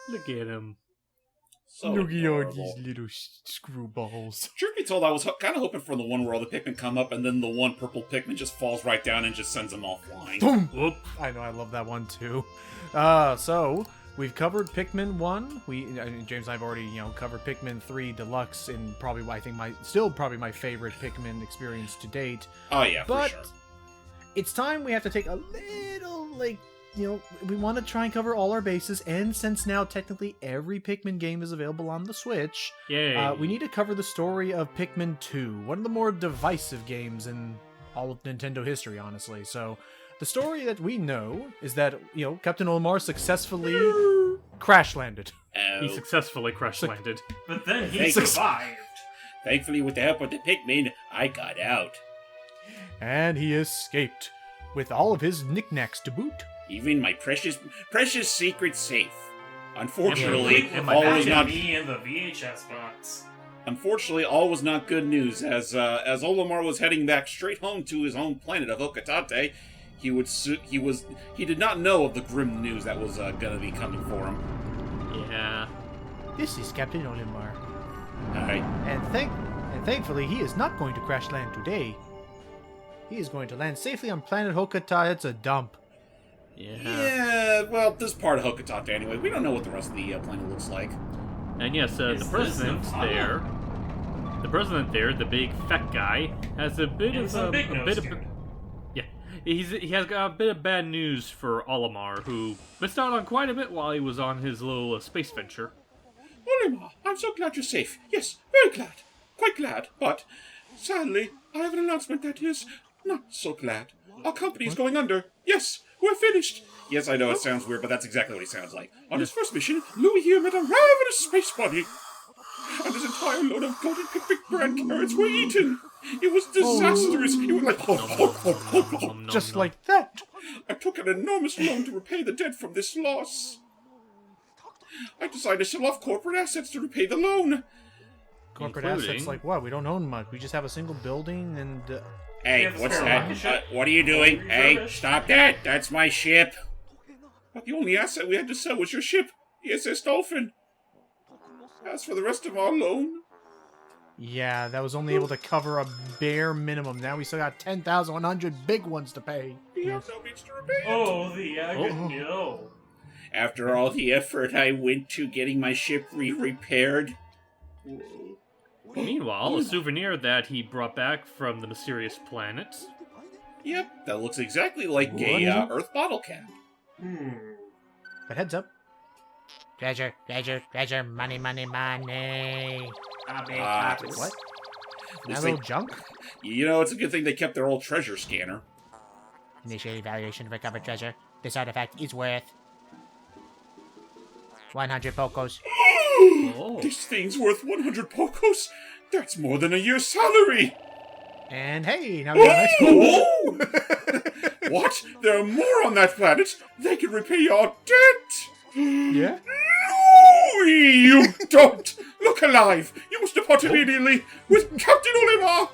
Look at him. So Look at all adorable. these little screwballs. Truth be told, I was kind of hoping for the one where all the Pikmin come up and then the one purple Pikmin just falls right down and just sends them all flying. Boom! Whoop. I know, I love that one too. So we've covered Pikmin 1. James and I have already, covered Pikmin 3 Deluxe in probably, I think, probably my favorite Pikmin experience to date. Oh yeah, But for sure. it's time we have to take a little, we want to try and cover all our bases, and since now technically every Pikmin game is available on the Switch, we need to cover the story of Pikmin 2, one of the more divisive games in all of Nintendo history, honestly. So, the story that we know is that, Captain Olimar successfully crash-landed. He successfully crash-landed. But then he survived. Thankfully, with the help of the Pikmin, I got out. And he escaped, with all of his knickknacks to boot. Even my precious secret safe. Unfortunately, And all was not. me in the VHS box. Unfortunately, all was not good news. As Olimar was heading back straight home to his home planet of Hokotate, he did not know of the grim news that was gonna be coming for him. Yeah. This is Captain Olimar. Alright. And thankfully, he is not going to crash land today. He is going to land safely on planet Hokotate. It's a dump. Yeah, well, this part of Hokotate anyway. We don't know what the rest of the planet looks like. And yes, the president there, the big fat guy, has a bit he has got a bit of bad news for Olimar, who missed out on quite a bit while he was on his little space venture. Olimar, I'm so glad you're safe. Yes, very glad. Quite glad. But, sadly, I have an announcement that is not so glad. Our company's going under. Yes, we're finished. Yes, I know it sounds weird, but that's exactly what he sounds like. On his first mission, Louis here met a ravenous space bunny, and his entire load of golden Pikmin brand carrots were eaten. It was disastrous. It was like, just like that. I took an enormous loan to repay the debt from this loss. I decided to sell off corporate assets to repay the loan. Corporate Including- assets like what? We don't own much. We just have a single building and... Hey, Yeah, what's fair that? enough. What are you doing? Are you Hey, finished? stop that! That's my ship! But the only asset we had to sell was your ship, the SS Dolphin. As for the rest of our loan... Yeah, that was only able to cover a bare minimum. Now we still got 10,100 big ones to pay. We have no means to repay it. Oh, the agony. No. After all the effort I went to getting my ship repaired... Meanwhile, a souvenir that he brought back from the mysterious planet. Yep, that looks exactly like a Earth bottle cap. But heads up. Treasure, treasure, treasure, money, money, money. What? That little junk? You know, it's a good thing they kept their old treasure scanner. Initiate evaluation of recovered treasure. This artifact is worth 100 Pokos. Oh. This thing's worth 100 Pokos? That's more than a year's salary! And hey, now we got a nice Whoa! What? There are more on that planet? They can repay your debt! Yeah? Louis, you don't look alive! You must depart immediately with Captain Olimar!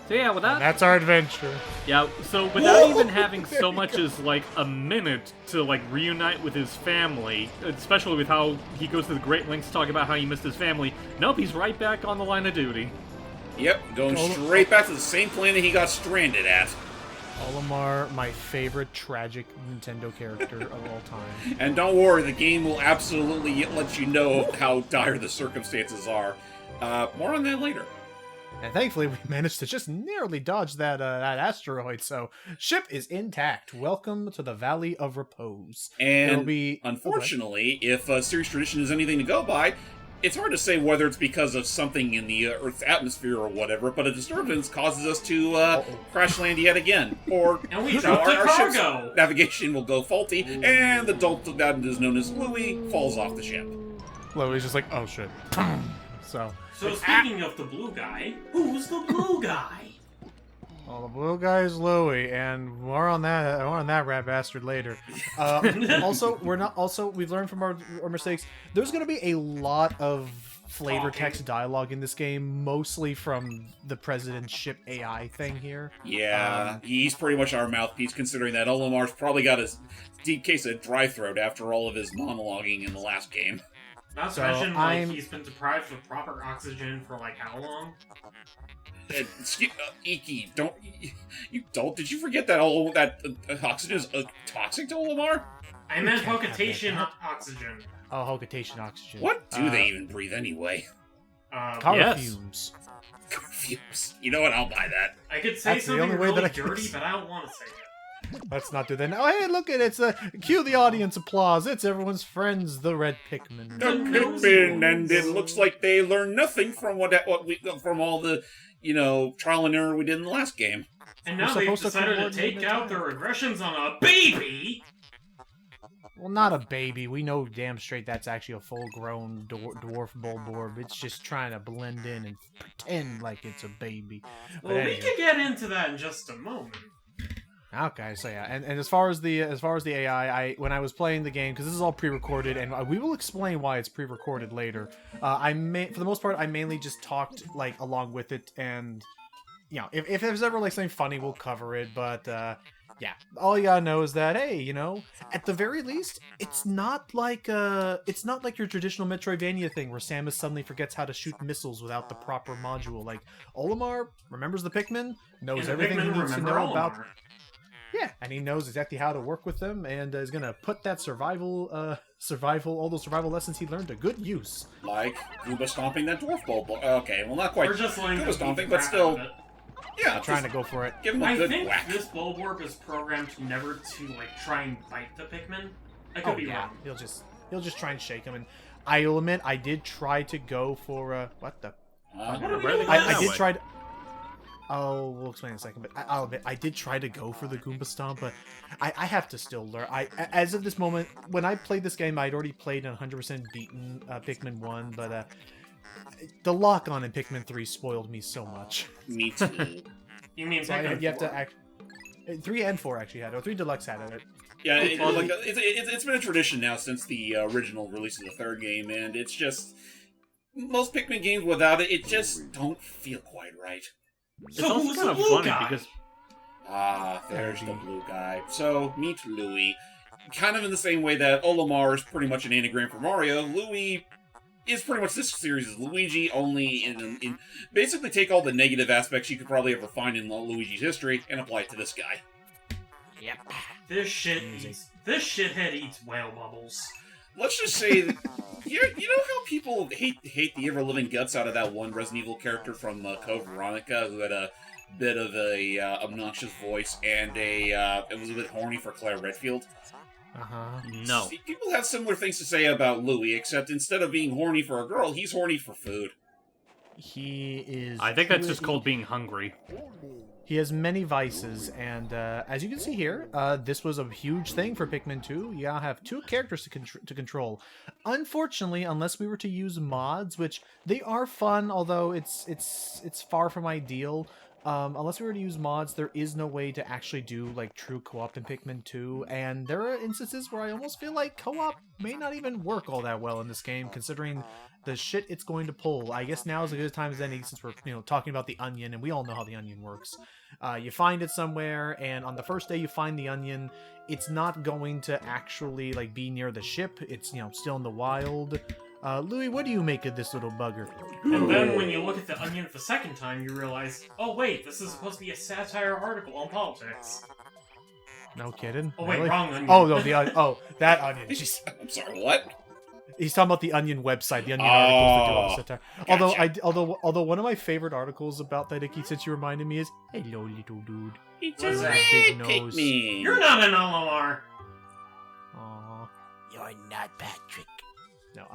So yeah, without That's our adventure. without even having so much as like a minute to like reunite with his family, especially with how he goes to the great lengths to talk about how he missed his family. Nope, he's right back on the line of duty. Yep, going straight back to the same planet he got stranded at. Olimar, my favorite tragic Nintendo character of all time. And don't worry, the game will absolutely let you know how dire the circumstances are. More on that later. And thankfully, we managed to just narrowly dodge that asteroid, so ship is intact. Welcome to the Valley of Repose. And It'll unfortunately, if series tradition is anything to go by, it's hard to say whether it's because of something in the Earth's atmosphere or whatever, but a disturbance causes us to crash land yet again. Or And we dropped the ship's cargo. navigation will go faulty, and the Dolt that is known as Louis falls off the ship. Louis just like, oh shit. So So speaking of the blue guy, who's the blue guy? Well, the blue guy is Louie, and more on that rat bastard later. Also, we've learned from our mistakes. There's going to be a lot of flavor text dialogue in this game, mostly from the president's ship AI thing here. Yeah, he's pretty much our mouthpiece, considering that Olamar's probably got his deep case of dry throat after all of his monologuing in the last game. Not to mention, like, he's been deprived of proper oxygen for, like, how long? Iki, you don't. Did you forget that all that oxygen is toxic to Olamar? I meant Hokitation oxygen. Oh, Hokitation oxygen. What do they even breathe anyway? Car fumes. Car fumes. You know what? I'll buy that. I could say That's the something only way really that I can dirty, but I don't want to say it. Let's not do that now. Hey, look at it. Cue the audience applause. It's everyone's friends, the red Pikmin. The Pikmin, and it looks like they learned nothing from from all the, trial and error we did in the last game. And now they've decided to take out their aggressions on a baby! Well, not a baby. We know damn straight that's actually a full-grown dwarf Bulborb. It's just trying to blend in and pretend like it's a baby. Well, we can get into that in just a moment. Okay, so yeah, and as far as the AI, when I was playing the game, because this is all pre-recorded, and we will explain why it's pre-recorded later. For the most part, I mainly just talked like along with it, and if there's ever like something funny, we'll cover it. But yeah, all you gotta know is that hey, at the very least, it's not like your traditional Metroidvania thing where Samus suddenly forgets how to shoot missiles without the proper module. Like Olimar remembers the Pikmin, knows everything he needs to know about. Yeah, and he knows exactly how to work with them, and is gonna put that all those survival lessons he learned to good use. Like Goomba stomping that dwarf bulb. Okay, well, not quite Or just like Goomba stomping, but still, yeah, trying to go for it. Give him a good whack. I think this Bulborb is programmed never to try and bite the Pikmin. I could be wrong. He'll just try and shake him, and I'll admit I did try to go for what the. I did try to. Oh, we'll explain in a second, but I'll admit, I did try to go for the Goomba Stomp, but I have to still learn. As of this moment, when I played this game, I'd already played and 100% beaten Pikmin 1, but the lock-on in Pikmin 3 spoiled me so much. Me too. You mean so Pikmin 4? You have to act... 3 and 4 actually had it, or 3 Deluxe had it. Yeah, it's been a tradition now since the original release of the third game, and it's just... Most Pikmin games without it just don't feel quite right. It's also kind of funny because... there's the blue guy. So, meet Louie. Kind of in the same way that Olimar is pretty much an anagram for Mario, Louie is pretty much this series' Luigi, only in basically take all the negative aspects you could probably ever find in Luigi's history and apply it to this guy. Yep. This shithead eats whale bubbles. Let's just say that, you know how people hate the ever-living guts out of that one Resident Evil character from Code Veronica who had a bit of a obnoxious voice and was a bit horny for Claire Redfield? No. See, people have similar things to say about Louie, except instead of being horny for a girl, he's horny for food. He is... I think that's just called being hungry. He has many vices, and as you can see here, this was a huge thing for Pikmin 2. You now have 2 characters to control. Unfortunately, unless we were to use mods, which they are fun, although it's far from ideal. Unless we were to use mods, there is no way to actually do like true co-op in Pikmin 2, and there are instances where I almost feel like co-op may not even work all that well in this game, considering the shit it's going to pull. I guess now is as good a time as any, since we're talking about the onion, and we all know how the onion works. You find it somewhere, and on the first day you find the onion, it's not going to actually like be near the ship. It's still in the wild. Louie, what do you make of this little bugger? And then when you look at the onion the second time, you realize, oh wait, this is supposed to be a satire article on politics. No kidding. Oh wait, really? wrong onion. Oh no, that onion. Jeez. I'm sorry, what? He's talking about the Onion website, the Onion articles that do all the satire. Gotcha. Although one of my favorite articles about that, Icky, since you reminded me, is hello, little dude. It's What's a that? red Big nose. Pikmin. You're not an Olimar. Aww. You're not Patrick. No,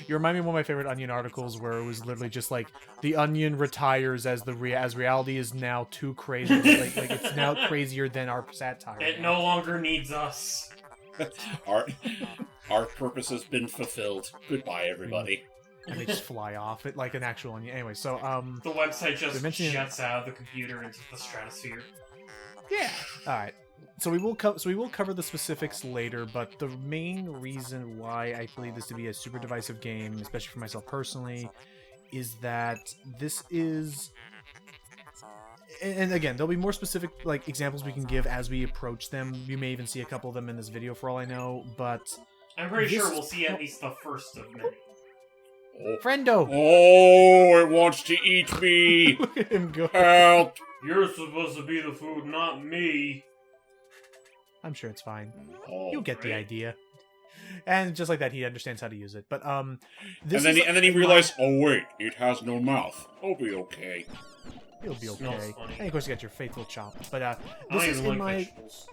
you remind me of one of my favorite Onion articles where it was literally just like the Onion retires as reality is now too crazy, like it's now crazier than our satire. It no longer needs us. Our purpose has been fulfilled. Goodbye, everybody. and they just fly off it like an actual onion. Anyway, so The website just mentioning- jets out of the computer into the stratosphere. yeah. All right. So we will cover the specifics later, but the main reason why I believe this to be a super divisive game, especially for myself personally, is that this is, and again, there'll be more specific like examples we can give as we approach them. You may even see a couple of them in this video for all I know, but I'm pretty This sure is- we'll see at least the first of many. Friendo, Oh, it wants to eat me! look at him go. Help! You're supposed to be the food, not me. I'm sure it's fine. Oh, You'll get the right. idea. And just like that, he understands how to use it. But this and then is he realized, oh wait, it has no mouth. I'll be okay. He'll be Smells okay. funny. And of course, you got your faithful chop. But I this don't is even in like my vegetables.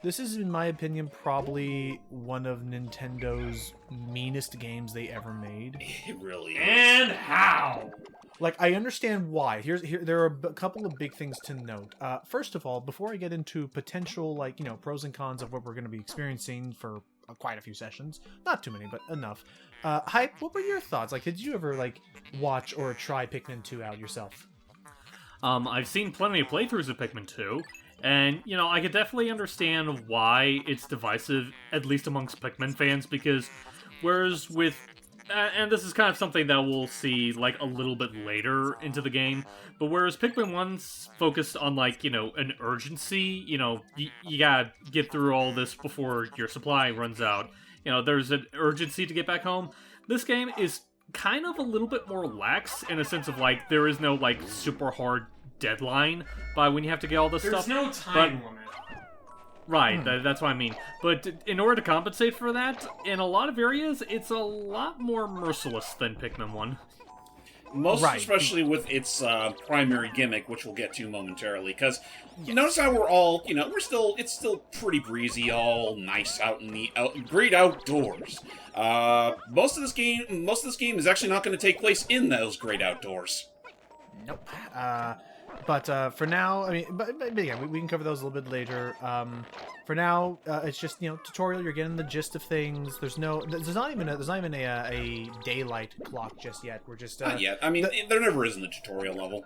this is in my opinion probably one of Nintendo's meanest games they ever made. It really is. And how? Like, I understand why. There are a couple of big things to note. First of all, before I get into potential, like, you know, pros and cons of what we're going to be experiencing for quite a few sessions, not too many, but enough. Hype, what were your thoughts? Like, did you ever like watch or try Pikmin 2 out yourself? I've seen plenty of playthroughs of Pikmin 2, and, you know, I could definitely understand why it's divisive, at least amongst Pikmin fans, because whereas with... and this is kind of something that we'll see, like, a little bit later into the game, but whereas Pikmin 1's focused on, like, you know, an urgency, you know, you gotta get through all this before your supply runs out, you know, there's an urgency to get back home. This game is kind of a little bit more lax in a sense of, like, there is no, like, super hard deadline by when you have to get all this There's stuff. no time limit. Right, that's what I mean. But in order to compensate for that, in a lot of areas, it's a lot more merciless than Pikmin 1. Most Right. especially with its primary gimmick, which we'll get to momentarily. Because you notice how we're all, you know, it's still pretty breezy, all nice out in the great outdoors. Most of this game is actually not going to take place in those great outdoors. Nope. But for now, I mean, but again, we can cover those a little bit later. For now, it's just, you know, tutorial. You're getting the gist of things. There's not even a daylight clock just yet. We're just Not yet. I mean, there never is in the tutorial level.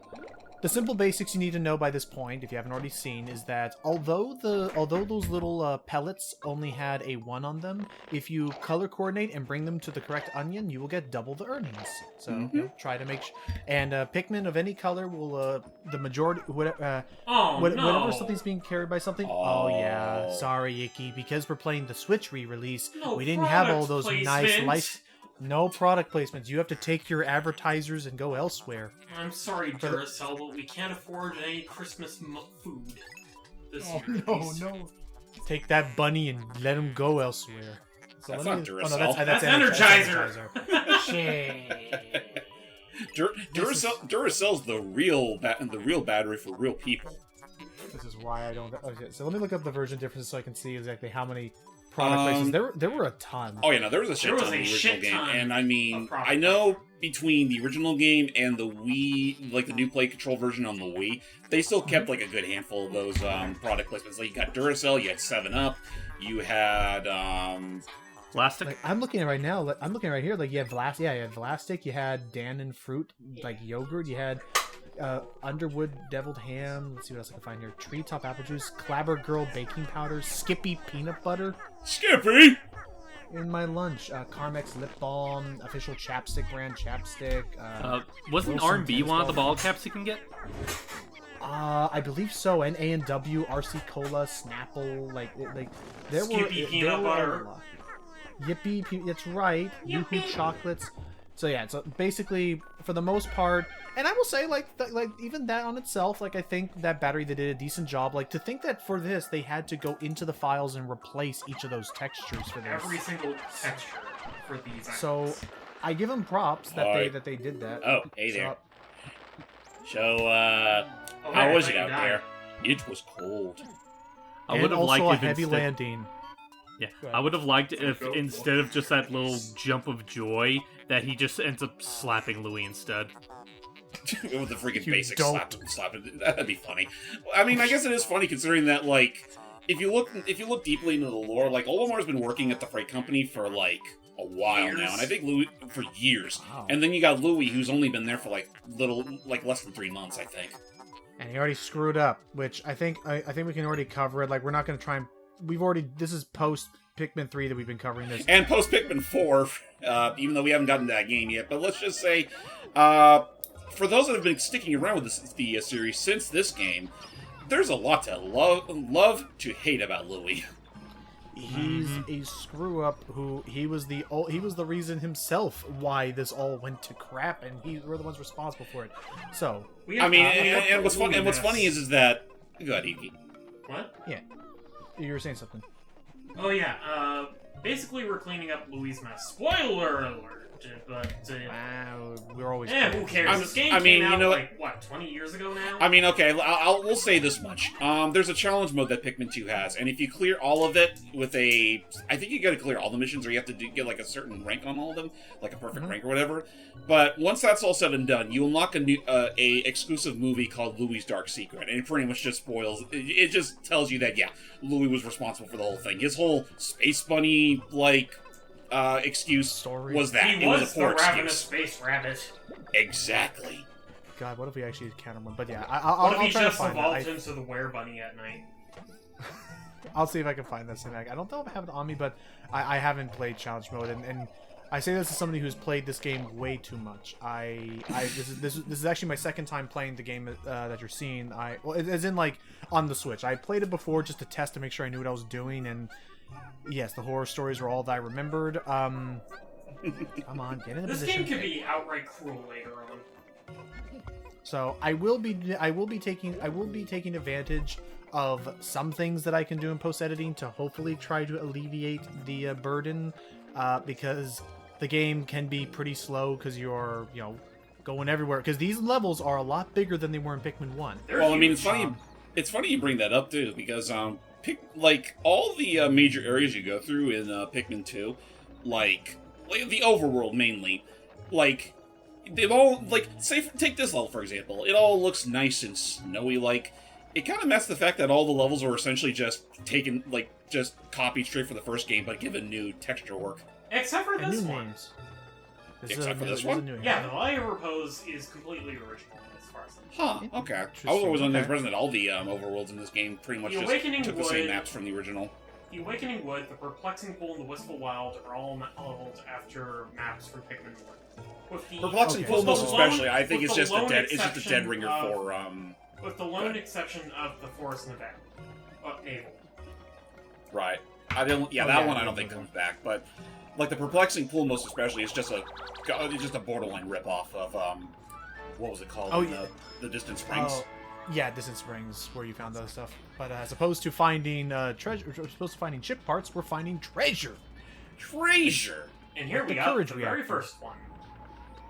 the simple basics you need to know by this point, if you haven't already seen, is that although those little pellets only had a 1 on them, if you color coordinate and bring them to the correct onion, you will get double the earnings. So you know, try to make and Pikmin of any color will the majority whatever something's being carried by something. Oh yeah, sorry Icky, because we're playing the Switch re-release, No we didn't have all product those nice placement. life. No product placements. You have to take your advertisers and go elsewhere. I'm sorry, Duracell, but we can't afford any Christmas food this Oh, year. at least. no. Take that bunny and let him go elsewhere. So That's let not me- Duracell. That's Energizer. Duracell's the real battery for real people. This is why I don't... Okay, so let me look up the version differences so I can see exactly how many product places. There were a ton. Oh yeah, no, there was a shit There ton was in a the shit original game, ton and I mean, of product I know between the original game and the Wii, like the new Play Control version on the Wii, they still kept like a good handful of those product placements. Like you got Duracell, you had 7-Up, you had Plastic? Like, I'm looking at it right now. I'm looking right here. Like you had you had Vlastic, you had Dan and Fruit, like yogurt, you had Underwood deviled ham. Let's see what else I can find here. Treetop apple juice, Clabber Girl baking powder, Skippy peanut butter. Skippy. In my lunch, Carmex lip balm, official chapstick brand chapstick. Wasn't Wilson R&B tennis one of the ball. ball caps you can get? I believe so. And A&W, RC Cola, Snapple, like there Skippy were peanut there were butter. a lot. Yippee, that's right. Yoo-hoo chocolates. So yeah, so basically, for the most part, and I will say, like even that on itself, like I think that battery they did a decent job. Like to think that for this they had to go into the files and replace each of those textures for this. Every single texture for these So items. I give them props that Alright. they did that. Oh, hey there. So, Oh, how I was thought it you out died. there? It was cold. I And would have also liked a if heavy instead... landing. Yeah, Go ahead. I would have liked it if instead of just that little jump of joy, that he just ends up slapping Louis instead. With the freaking You basic don't. slap it. That'd be funny. I mean, I guess it is funny considering that, like, if you look deeply into the lore, like Olimar's been working at the freight company for like a while now, and I think Louis for years. Wow. And then you got Louis, who's only been there for like less than 3 months, I think. And he already screwed up, which I think we can already cover it. Like, we're not going to try and... This is post Pikmin 3 that we've been covering this. And post Pikmin 4, even though we haven't gotten to that game yet. But let's just say, for those that have been sticking around with the series since this game, there's a lot to love to hate about Louis. He's a screw up he was the reason himself why this all went to crap, and we're the ones responsible for it. So I mean, and what's funny is that go ahead, Evie. What? Yeah, you were saying something. Oh yeah. Basically, we're cleaning up Louis' mess. Spoiler alert! But we're always. Who cares? This game came out like what, 20 years ago now? I mean, okay, we'll say this much. There's a challenge mode that Pikmin 2 has, and if you clear all of it with I think you got to clear all the missions, or you have to get like a certain rank on all of them, like a perfect rank or whatever. But once that's all said and done, you unlock a exclusive movie called Louis' Dark Secret, and it pretty much just spoils. It just tells you that Louis was responsible for the whole thing. His whole space bunny excuse story was that he it was a poor the ravenous excuse. space rabbit. Exactly. God, what if we actually counter one? But yeah, What I'll if he try to just find evolved it. into the were-bunny at night? I'll see if I can find that cinematic. I don't know if I have it on me, but I haven't played challenge mode, and I say this as somebody who's played this game way too much. This is actually my second time playing the game that you're seeing. As in like on the Switch. I played it before just to test to make sure I knew what I was doing, and yes, the horror stories were all that I remembered. Come on, get in the position. This game could be outright cruel later on. So I will be taking advantage of some things that I can do in post editing to hopefully try to alleviate the burden, because the game can be pretty slow because you're going everywhere. Because these levels are a lot bigger than they were in Pikmin 1. Well, I mean, it's funny. It's funny you bring that up too, because like all the major areas you go through in Pikmin 2, like the overworld mainly, like they've all take this level for example. It all looks nice and snowy. Like it kind of messed the fact that all the levels were essentially just taken, just copied straight from the first game, but given new texture work. Except for this new one. names. Except for this one? Yeah, the Valley of Repose is completely original as far as I'm Huh, okay. I was always under the impression that all the overworlds in this game pretty much just took the same maps from the original. The Awakening Wood, the Perplexing Pool, and the Wistful Wild are all modeled after maps from Pikmin 1. Perplexing Pool, most especially, I think it's just a dead ringer for with the lone exception of the Forest Naval. Naval. Right. That one I don't think comes back, but like the Perplexing Pool, most especially, is just a borderline ripoff of what was it called? The Distant Springs. Yeah, Distant Springs, where you found other stuff. But as opposed to finding treasure, as opposed to finding chip parts, we're finding treasure. Treasure. And here we got the very first one.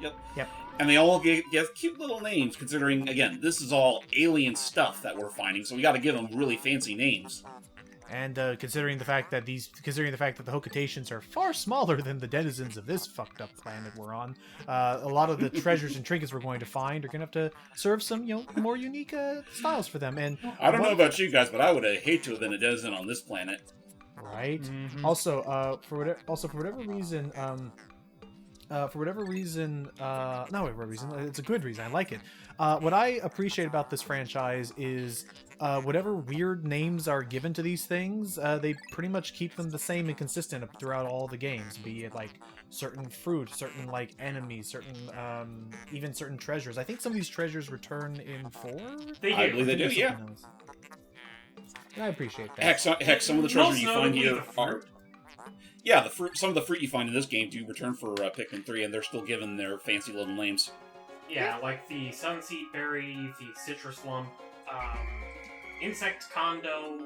Yep. And they all get cute little names, considering, again, this is all alien stuff that we're finding, so we got to give them really fancy names. And considering the fact that the Hokatations are far smaller than the denizens of this fucked up planet we're on, a lot of the treasures and trinkets we're going to find are going to have to serve some, more unique styles for them. And I don't know about you guys, but I would hate to have been a denizen on this planet. Right. Mm-hmm. Also, for whatever reason, it's a good reason. I like it. What I appreciate about this franchise is whatever weird names are given to these things, they pretty much keep them the same and consistent throughout all the games, be it like certain fruit, certain like enemies, certain even certain treasures. I think some of these treasures return in 4? I believe they do, yeah. And I appreciate that. Heck, some of the treasures you find here are... Yeah, some of the fruit you find in this game do return for Pikmin 3, and they're still given their fancy little names. Yeah, like the Sunseed Berry, the Citrus Lump, Insect Condo,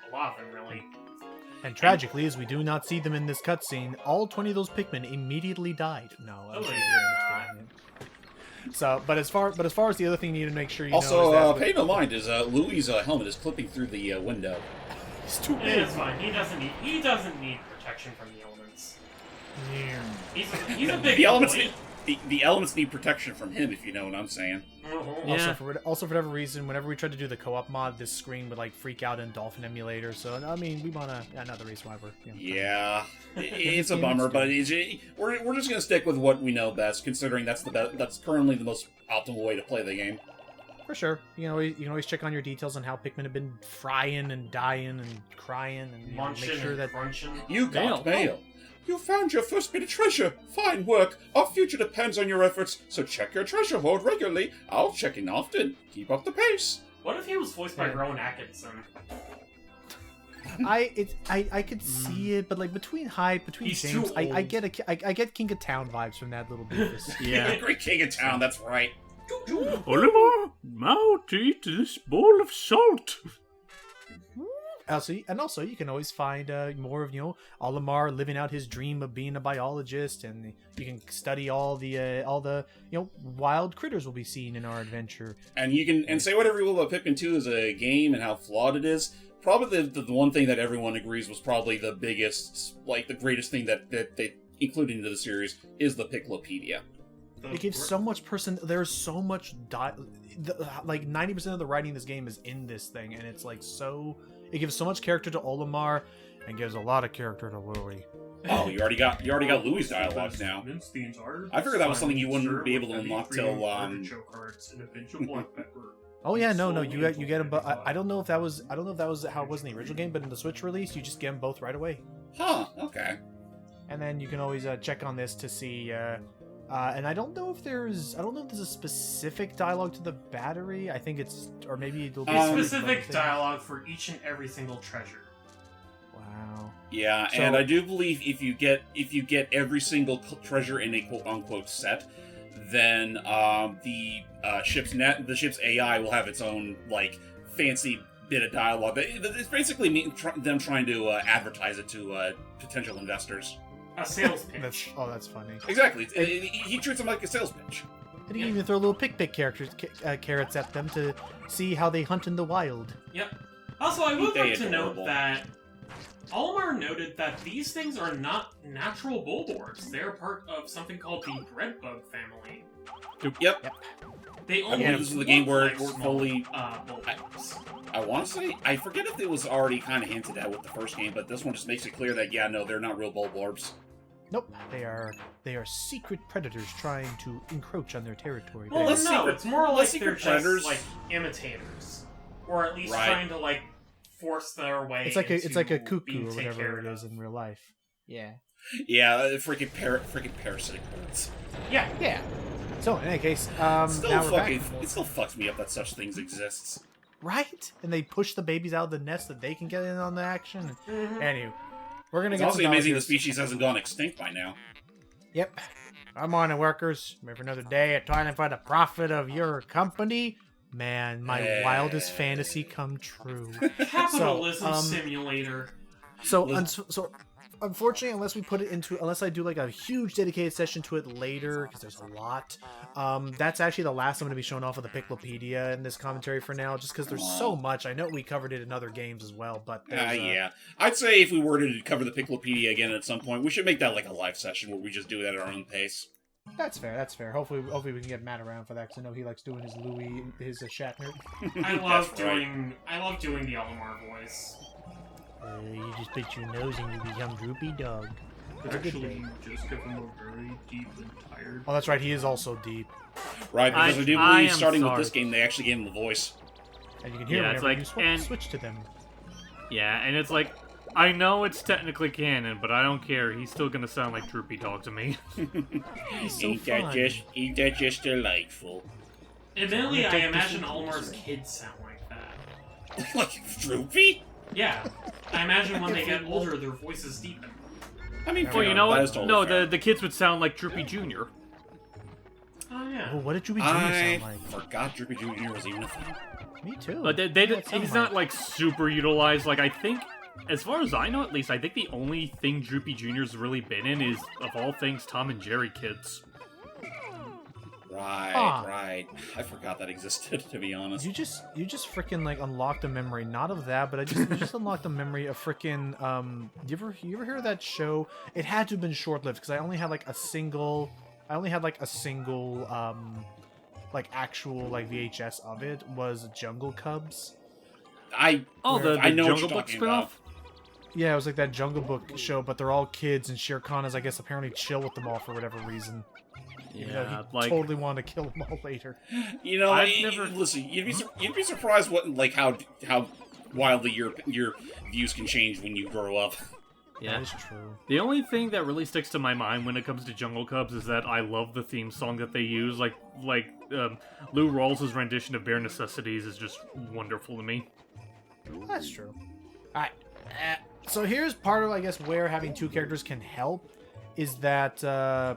a lot of them, really. And tragically, as we do not see them in this cutscene, all 20 of those Pikmin immediately died. No, So, but as far as the other thing you need to make sure you know is that... pay no mind, is Louis' helmet is clipping through the window. It's too big. It's fine. He doesn't need protection from the elements. Yeah. He's a big the elements boy. the elements need protection from him, if you know what I'm saying. Yeah. Also, for whatever reason, whenever we tried to do the co-op mod, this screen would like freak out in Dolphin Emulator. So I mean, we wanna another reason why we're It's a bummer, but we're just gonna stick with what we know best, considering that's that's currently the most optimal way to play the game. for sure. You can always check on your details on how Pikmin have been frying and dying and crying and make sure that crunching. You got mail. You found your first bit of treasure. Fine work. Our future depends on your efforts, so check your treasure hoard regularly. I'll check in often. Keep up the pace. What if he was voiced by Rowan Atkinson? I could see it, but like between He's James, too I old. get King of Town vibes from that little doofus. Yeah. Great King of Town, that's right. Oliver, now to eat this bowl of salt. Also, you can always find more of Olimar living out his dream of being a biologist, and you can study all the wild critters we'll be seeing in our adventure. And you can say whatever you will about Pikmin 2 as a game and how flawed it is. Probably the one thing that everyone agrees was probably the biggest, like the greatest thing that they included into the series is the Piclopedia. It gives so much there's so much like 90% of the writing in this game is in this thing, and it's like it gives so much character to Olimar and gives a lot of character to Louis. Oh, you already got Louis' dialogues now. I figured that was something you wouldn't be able to unlock till Oh yeah, no, you get them. But I don't know if that was how it was in the original game, but in the Switch release, you just get them both right away. Huh? Okay. And then you can always check on this to see. And I don't know if there's a specific dialogue to the battery. I think or maybe it'll be specific dialogue for each and every single treasure. Wow. Yeah, So- and I do believe if you get every single treasure in a quote unquote set, then the ship's AI will have its own like fancy bit of dialogue. It's basically them trying to advertise it to potential investors. A sales pitch. That's funny. Exactly. He treats them like a sales pitch. And you can even throw little pick carrots at them to see how they hunt in the wild. Yep. Also, I would like to note adorable. that Olimar noted that these things are not natural bulbors. They're part of something called the breadbug family. Yep. They I only believe this is the game where look like we're fully. bulbors. I want to say, I forget if it was already kind of hinted at with the first game, but this one just makes it clear that they're not real bulborbs. Nope, they are secret predators trying to encroach on their territory. Well, Less no, secret- it's more less like secret they're predators. just like imitators, or at least Right. trying to like force their way. it's like a into cuckoo being or taken whatever care it is of. in real life. Yeah. Yeah, freaking parasitic birds. Yeah. So in any case, It still back. fucks me up that such things exists. Right? And they push the babies out of the nest that they can get in on the action. Mhm. Anyway, we're gonna It's get also some amazing the knowledge. species hasn't gone extinct by now. Yep. Come on, workers. Maybe another day of toiling for the profit of your company. Man, my wildest fantasy come true. Capitalism So, simulator. So unfortunately, unless I do like a huge dedicated session to it later, because there's a lot, that's actually the last I'm going to be showing off of the Piclopedia in this commentary for now, just because there's so much. I know we covered it in other games as well, but Yeah. I'd say if we were to cover the Piclopedia again at some point, we should make that like a live session where we just do it at our own pace. That's fair. Hopefully we can get Matt around for that, because I know he likes doing his Louis, his Shatner. I love That's right. doing the Olimar voice. You just put your nose and you become Droopy Dog. Actually, just give him a very deep and tired. Oh, that's right. He is also deep, Right, because I do I believe am starting with sorry. this game, they actually gave him a voice. and you can hear Yeah, it's whenever like- you and- switch to them. Yeah, and it's like, I know it's technically canon, but I don't care. He's still gonna sound like Droopy Dog to me. He's so Ain't fun. that just delightful? Admittedly, I Take imagine this- Olimar's kids sound like that. Like Droopy? Yeah, I imagine when they get older, their voices deepen. I mean, Well, you know that is what? totally No, fair. the kids would sound like Droopy Jr. Oh yeah. Oh, what did Droopy Jr. I sound like? forgot Droopy Jr. was even a thing. Me too. But What did it sound he's not like super utilized. Like I think, as far as I know, at least, I think the only thing Droopy Jr.'s really been in is, of all things, Tom and Jerry kids. Right. I forgot that existed, to be honest. You just freaking like unlocked a memory, not of that, but you just unlocked a memory of freaking you ever hear of that show? It had to have been short lived because I only had like a single I only had like a single like actual like VHS of it was Jungle Cubs. I know what Jungle you're Book talking spinoff. Yeah, it was like that Jungle Book show, but they're all kids, and Shere Khan is, I guess, apparently chill with them all for whatever reason. Even though he like totally wanted to kill them all later. You know, I've never- listen. You'd be surprised how wildly your views can change when you grow up. Yeah. That is true. The only thing that really sticks to my mind when it comes to Jungle Cubs is that I love the theme song that they use. Like Lou Rawls' rendition of Bare Necessities is just wonderful to me. That's true. Alright. So here's part of, I guess, where having two characters can help. Is that,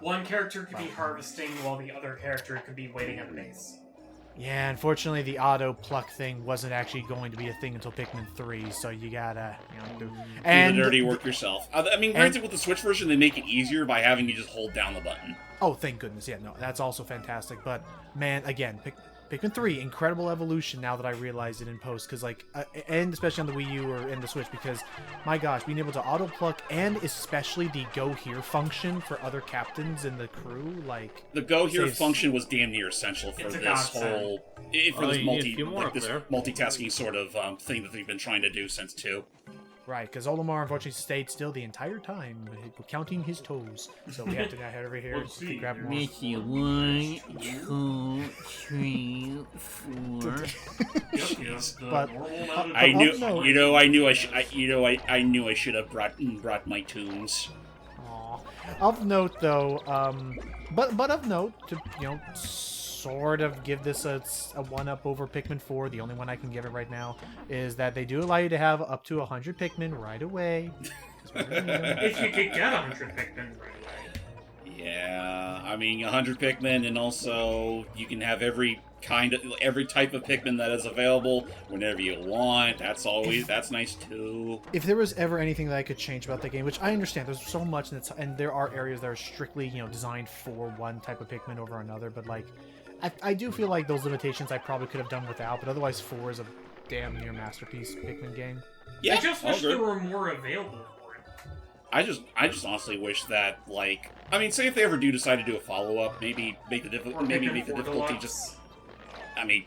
One character could be harvesting while the other character could be waiting at the base. yeah, unfortunately the auto pluck thing wasn't actually going to be a thing until Pikmin 3, so you gotta, do Do the dirty work yourself. I mean, granted, with the Switch version, they make it easier by having you just hold down the button. Oh, thank goodness. Yeah, no, that's also fantastic. But, man, again, Pikmin 3, incredible evolution now that I realized it in post. Because, like, and especially on the Wii U or in the Switch, because, my gosh, being able to auto-pluck and especially the Go Here function for other captains in the crew, like... The Go Here saves- function was damn near essential for It's a this godsend. this you need a few more up this there. multitasking sort of thing that they've been trying to do since 2. Right, because Olimar unfortunately stayed still the entire time, counting his toes. So we have to now head over here Let's to see. grab more. Mickey, 1, 2, 3, 4. Yep, the But- normal amount of I knew, no. I knew I should have brought my tunes. Aw. Of note, though, but of note, to, sort of give this a one-up over Pikmin 4, the only one I can give it right now, is that they do allow you to have up to 100 Pikmin right away. 'Cause we're gonna need 'em. If you could get 100 Pikmin right away. Yeah, I mean 100 Pikmin, and also you can have every type of Pikmin that is available whenever you want. That's nice too. If there was ever anything that I could change about the game, which I understand, there's so much, and there are areas that are strictly, designed for one type of Pikmin over another, but, like, I do feel like those limitations I probably could have done without, but otherwise 4 is a damn near masterpiece Pikmin game. Yeah, I just I'll wish agree. there were more available for it. I just honestly wish that, like, I mean, say if they ever do decide to do a follow-up, maybe make the Or difficulty Deluxe. just. I mean,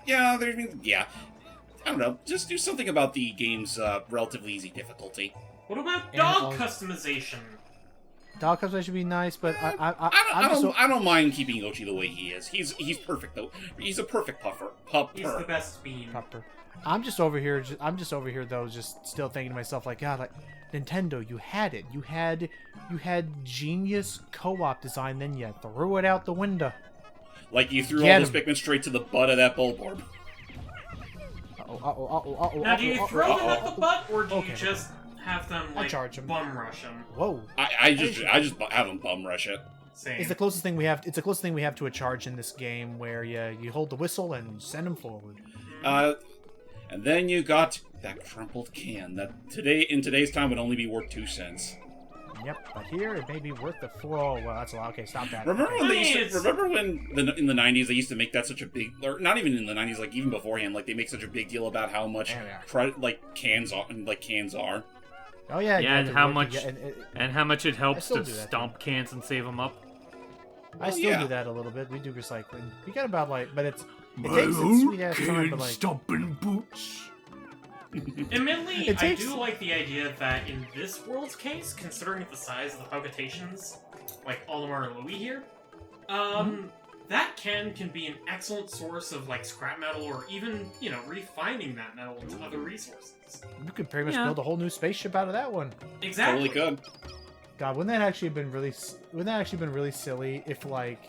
yeah, I don't know. Just do something about the game's relatively easy difficulty. What about And dog also- customization? Dog customization should be nice, but I don't mind keeping Ochi the way he is. He's perfect though. He's a perfect pupper. He's the best bean. I'm just over here though, just still thinking to myself, like, God, like, Nintendo, you had it. You had genius co-op design, then you threw it out the window. Like you threw Get all those him. Pikmin straight to the butt of that Bulborb. Now, do you throw them at the butt, or do Okay. you just have them, I like, charge 'em. bum rush them? Whoa. I just have him bum rush it. Same. It's the closest thing we have. It's the closest thing we have to a charge in this game, where you hold the whistle and send them forward. And then you got that crumpled can that in today's time would only be worth 2 cents. Yep, but here it may be worth the 4. Oh, well, that's a lot. Okay, stop that. Remember Okay. when they used It's- to, remember when in the 90s they used to make that such a big, or not even in the 90s, like even beforehand, like they make such a big deal about how much cans are. Oh yeah. you Yeah, have and to how work much to get- and how much it helps still to do that, stomp cans and save them up. I still yeah. do that a little bit. We do recycling. We got about but it takes its sweet ass time, but like. stomping boots. Admittedly, It takes- I do like the idea that in this world's case, considering the size of the Pugatations, like Olimar and Louis here, that can be an excellent source of, like, scrap metal, or even, refining that metal into other resources. You could pretty much Yeah. build a whole new spaceship out of that one. Exactly. Totally could. God, wouldn't that actually have been really silly if, like,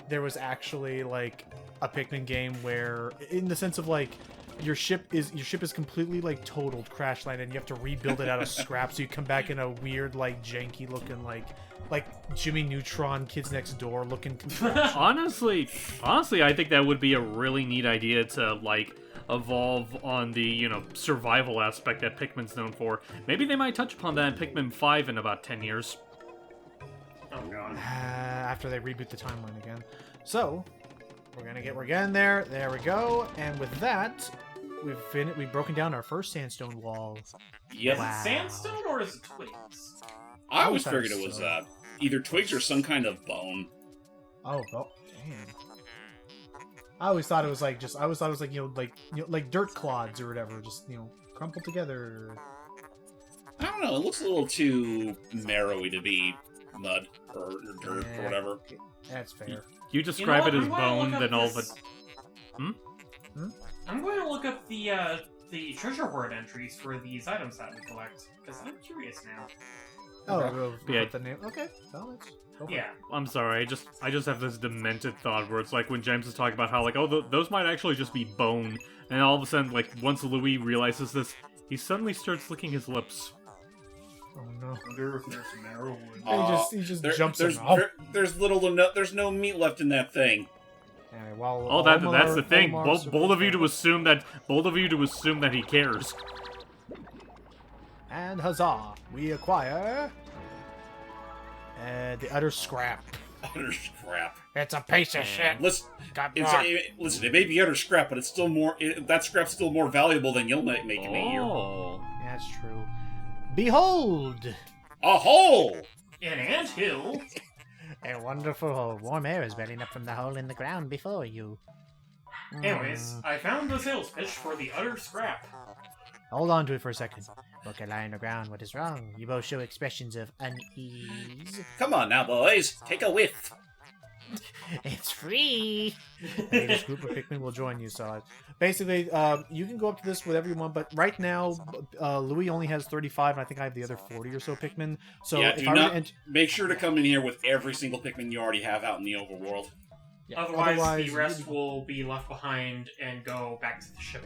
there was actually, like, a Pikmin game where, in the sense of, like, your ship is completely, like, totaled, crash landed, and you have to rebuild it out of scrap, so you come back in a weird, like, janky looking, like Jimmy Neutron Kids Next Door looking contraption. Honestly, I think that would be a really neat idea to, like, evolve on the, survival aspect that Pikmin's known for. Maybe they might touch upon that in Pikmin 5 in about 10 years. Oh, God. After they reboot the timeline again. So, we're getting there. There we go. And with that, we've broken down our first sandstone wall. Yep. Is it sandstone or is it twigs? I always thought figured it it was was, either twigs or some kind of bone. Oh, well, damn. I always thought it was like like dirt clods or whatever, just crumpled together. I don't know. It looks a little too narrowy to be mud or dirt or whatever. That's fair. You describe it as I'm going to bone, look then up all of it. this- I'm going to look up the treasure hoard entries for these items that we collect, because I'm curious now. Oh, Yeah. the name. Okay, well, let's go for Yeah. I'm sorry, I just have this demented thought where it's like when James is talking about how like, oh, those might actually just be bone, and all of a sudden, like, once Louis realizes this, he suddenly starts licking his lips. Oh no! I wonder if there's marrow He just jumps there's, in. Oh. there's little to no, there's no meat left in that thing. Anyway, while Oh, that's the thing. Omar's Bold of you to assume that he cares. And huzzah! We acquire the utter scrap. Utter scrap. It's a piece of shit. Listen, Got listen, it may be utter scrap, but it's still more. That scrap's still more valuable than you'll make me here. Oh. That's true. Behold! A hole. An anthill? A wonderful hole. Warm air is welling up from the hole in the ground before you. Anyways, I found the sales pitch for the utter scrap. Hold on to it for a second. Look a lie on the ground. What is wrong? You both show expressions of unease. Come on now, boys. Take a whiff. It's free. Hey, this group of Pikmin will join you. So, basically, you can go up to this whatever you want. But right now, Louis only has 35, and I think I have the other 40 or so Pikmin. So, Yeah, if do I were not to make sure to come in here with every single Pikmin you already have out in the overworld. yeah, Otherwise, the rest will be left behind and go back to the ship.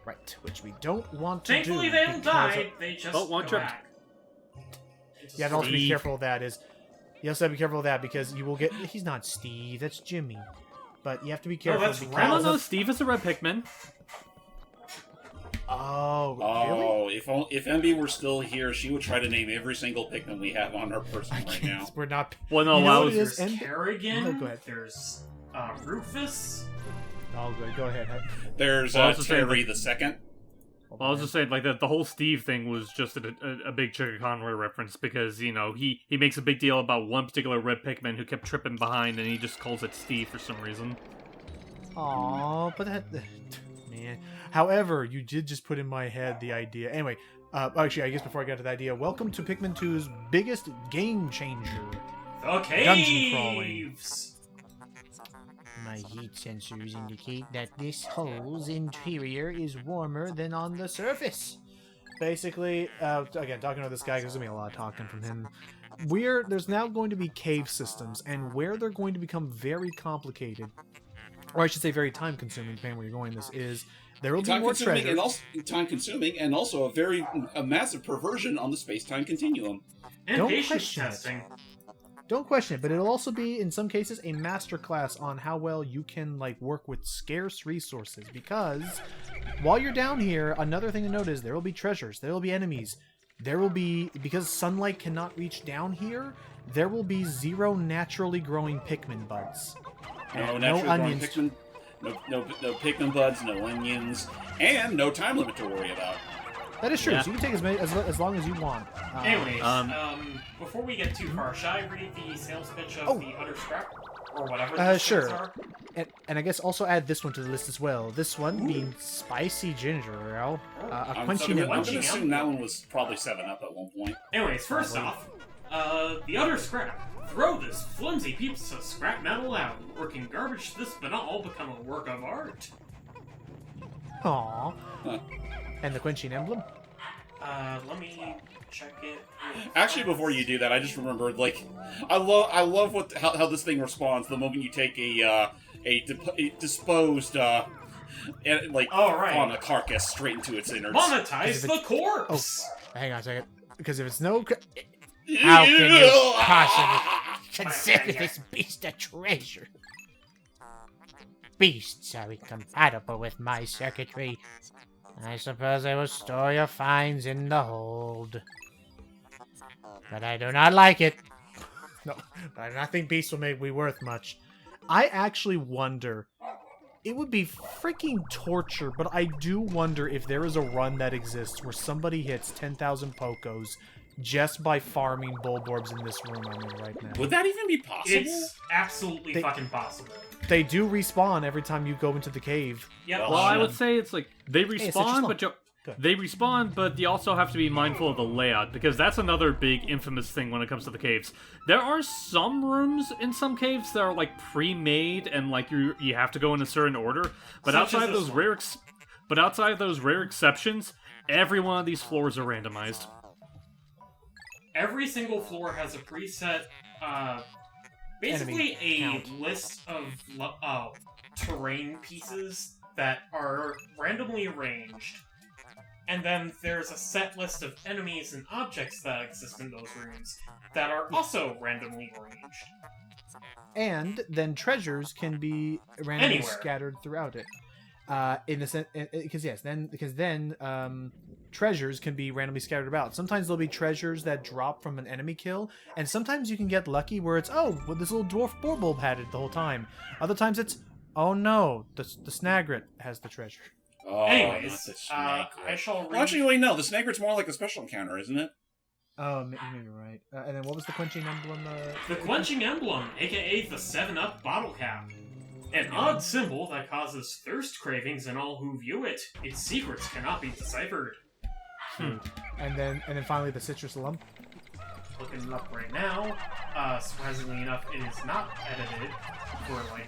Right, which we don't want to Thankfully, do. they don't because die. They just Oh, one go trip. back. You have to also be Steve. careful of that. You also have to be careful of that because you will get. He's not Steve. That's Jimmy. But you have to be careful. that's because I don't know. of- Steve is a red Pikmin. Oh, really? Oh, if Emby were still here, she would try to name every single Pikmin we have on our person right now. We're not. Well, no, You know I what was. it is? There's And- Kerrigan. Oh, go ahead. There's Rufus. Oh, good. Go ahead. There's Well, I was just saying, Terry like- the Second. Well, I was just saying, like, the whole Steve thing was just a big Chicken Conroy reference because, you know, he makes a big deal about one particular red Pikmin who kept tripping behind and he just calls it Steve for some reason. Aw, but that. Man. However, you did just put in my head the idea. Anyway, actually, I guess before I get to the idea, welcome to Pikmin 2's biggest game changer. The Dungeon crawling. caves. My heat sensors indicate that this hole's interior is warmer than on the surface. Basically, again, talking to this guy, there's gonna be a lot of talking from him. There's now going to be cave systems, and where they're going to become very complicated, or I should say very time-consuming, depending where you're going. This is there will be more treasure. Time-consuming, and also a massive perversion on the space-time continuum. And Don't patience question it. testing. Don't question it, but it'll also be, in some cases, a masterclass on how well you can work with scarce resources. Because while you're down here, another thing to note is there will be treasures, there will be enemies, there will be, because sunlight cannot reach down here, there will be 0 naturally growing Pikmin buds. No And naturally growing onions. Pikmin, no Pikmin buds, no onions, and no time limit to worry about. That is true. Yeah. So you can take as many as long as you want. Anyways, before we get Hmm? too far, shall I read the sales pitch of the utter scrap? Or whatever these Sure. things are? And I guess also add this one to the list as well. This one being spicy ginger ale, a I'm quenching going emblem. to assume that one was probably 7-Up at one point. Anyways, first off, the utter scrap. Throw this flimsy piece of scrap metal out, or can garbage this banal become a work of art? Aww. Huh. And the quenching emblem. Let me check it. Actually, before you do that, I just remembered, I love how this thing responds the moment you take a disposed, Oh, right. on a carcass straight into its innards. Monetize the corpse! Hang on a second. Because if it's no... How can you possibly consider this beast a treasure? Beasts are incompatible with my circuitry. I suppose I will store your finds in the hold. But I do not like it. No, I don't think beasts will make me worth much. I actually wonder... It would be freaking torture, but I do wonder if there is a run that exists where somebody hits 10,000 Pokos, just by farming Bulborbs in this room I'm in right now. Would that even be possible? It's absolutely fucking possible. They do respawn every time you go into the cave. Yep. Well, I would say it's like they Hey, respawn, Good. they respawn, but you also have to be mindful of the layout, because that's another big infamous thing when it comes to the caves. There are some rooms in some caves that are like pre-made and like you have to go in a certain order, but outside of those rare exceptions, every one of these floors are randomized. Every single floor has a preset, basically a list of terrain pieces that are randomly arranged. And then there's a set list of enemies and objects that exist in those rooms that are also randomly arranged. And then treasures can be randomly Anywhere. scattered throughout it. In a sense, because then treasures can be randomly scattered about. Sometimes there'll be treasures that drop from an enemy kill, and sometimes you can get lucky where it's, oh, well, this little dwarf Bulb had it the whole time. Other times it's, oh no, the Snagret has the treasure. Oh, Anyways, not the snake. I shall read... Well, actually, wait, no. The Snagret's more like a special encounter, isn't it? Oh, maybe you're right. And then what was the quenching emblem? The Quenching Emblem, aka the 7-Up bottle cap. An odd symbol that causes thirst cravings in all who view it. Its secrets cannot be deciphered. And then finally the citrus lump. Looking it up right now. Surprisingly enough, it is not edited for, like,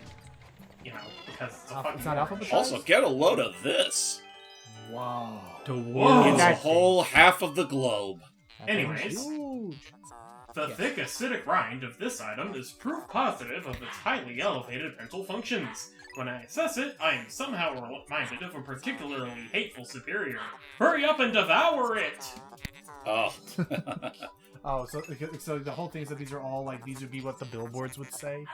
because it's a fucking It's not alphabetized? Also, get a load of this. Wow. Whoa. It's a whole half of the globe. Anyways, Huge. the thick acidic rind of this item is proof positive of its highly elevated mental functions. When I assess it, I am somehow reminded of a particularly hateful superior. Hurry up and devour it! Oh. Oh, so the whole thing is that these are all like, these would be what the billboards would say?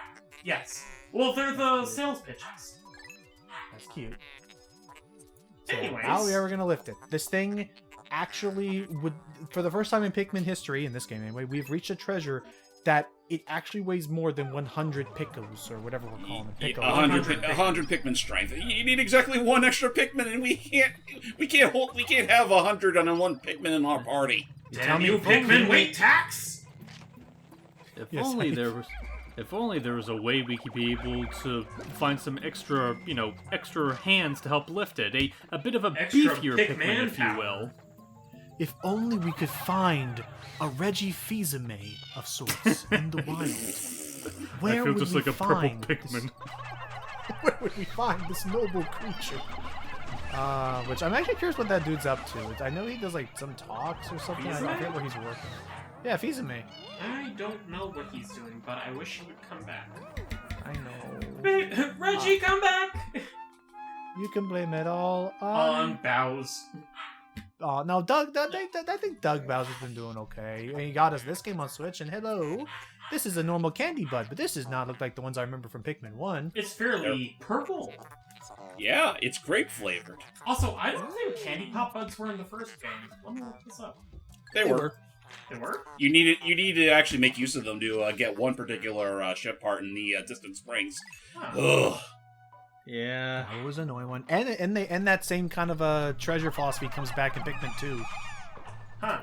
Yes. Well, they're the sales pitches. That's cute. So, Anyways. how are we ever going to lift it? This thing actually would, for the first time in Pikmin history, in this game anyway, we've reached a treasure that it actually weighs more than 100 Picos, or whatever we're calling them. Picos. 100 Pikmin strength. You need exactly one extra Pikmin, and we can't have 100 on one Pikmin in our party. Damn you, Pikmin weight tax! If only there was a way we could be able to find some extra, extra hands to help lift it. A bit of a Extra beefier Pikmin Pikmin, if you power. will. If only we could find a Regifizame of sorts in the wild. Where I feel would just we like a purple find Pikmin. Where would we find this noble creature? Which I'm actually curious what that dude's up to. I know he does like some talks or something. I forget where he's working. Yeah, Fizame. I don't know what he's doing, but I wish he would come back. I know. Reggie, come back! You can blame it all On Bows. no, Doug. I think Doug Bowser's been doing okay. And he got us this game on Switch, and hello, this is a normal candy bud, but this does not look like the ones I remember from Pikmin 1. It's fairly purple. Yeah, it's grape flavored. Also, I don't think candy pop buds were in the first game. Let me look this up. They were. They were? You need to actually make use of them to get one particular ship part in the Distant Springs. Huh. Ugh. Yeah. That was an annoying one. And that same kind of a treasure philosophy comes back in Pikmin 2. Huh.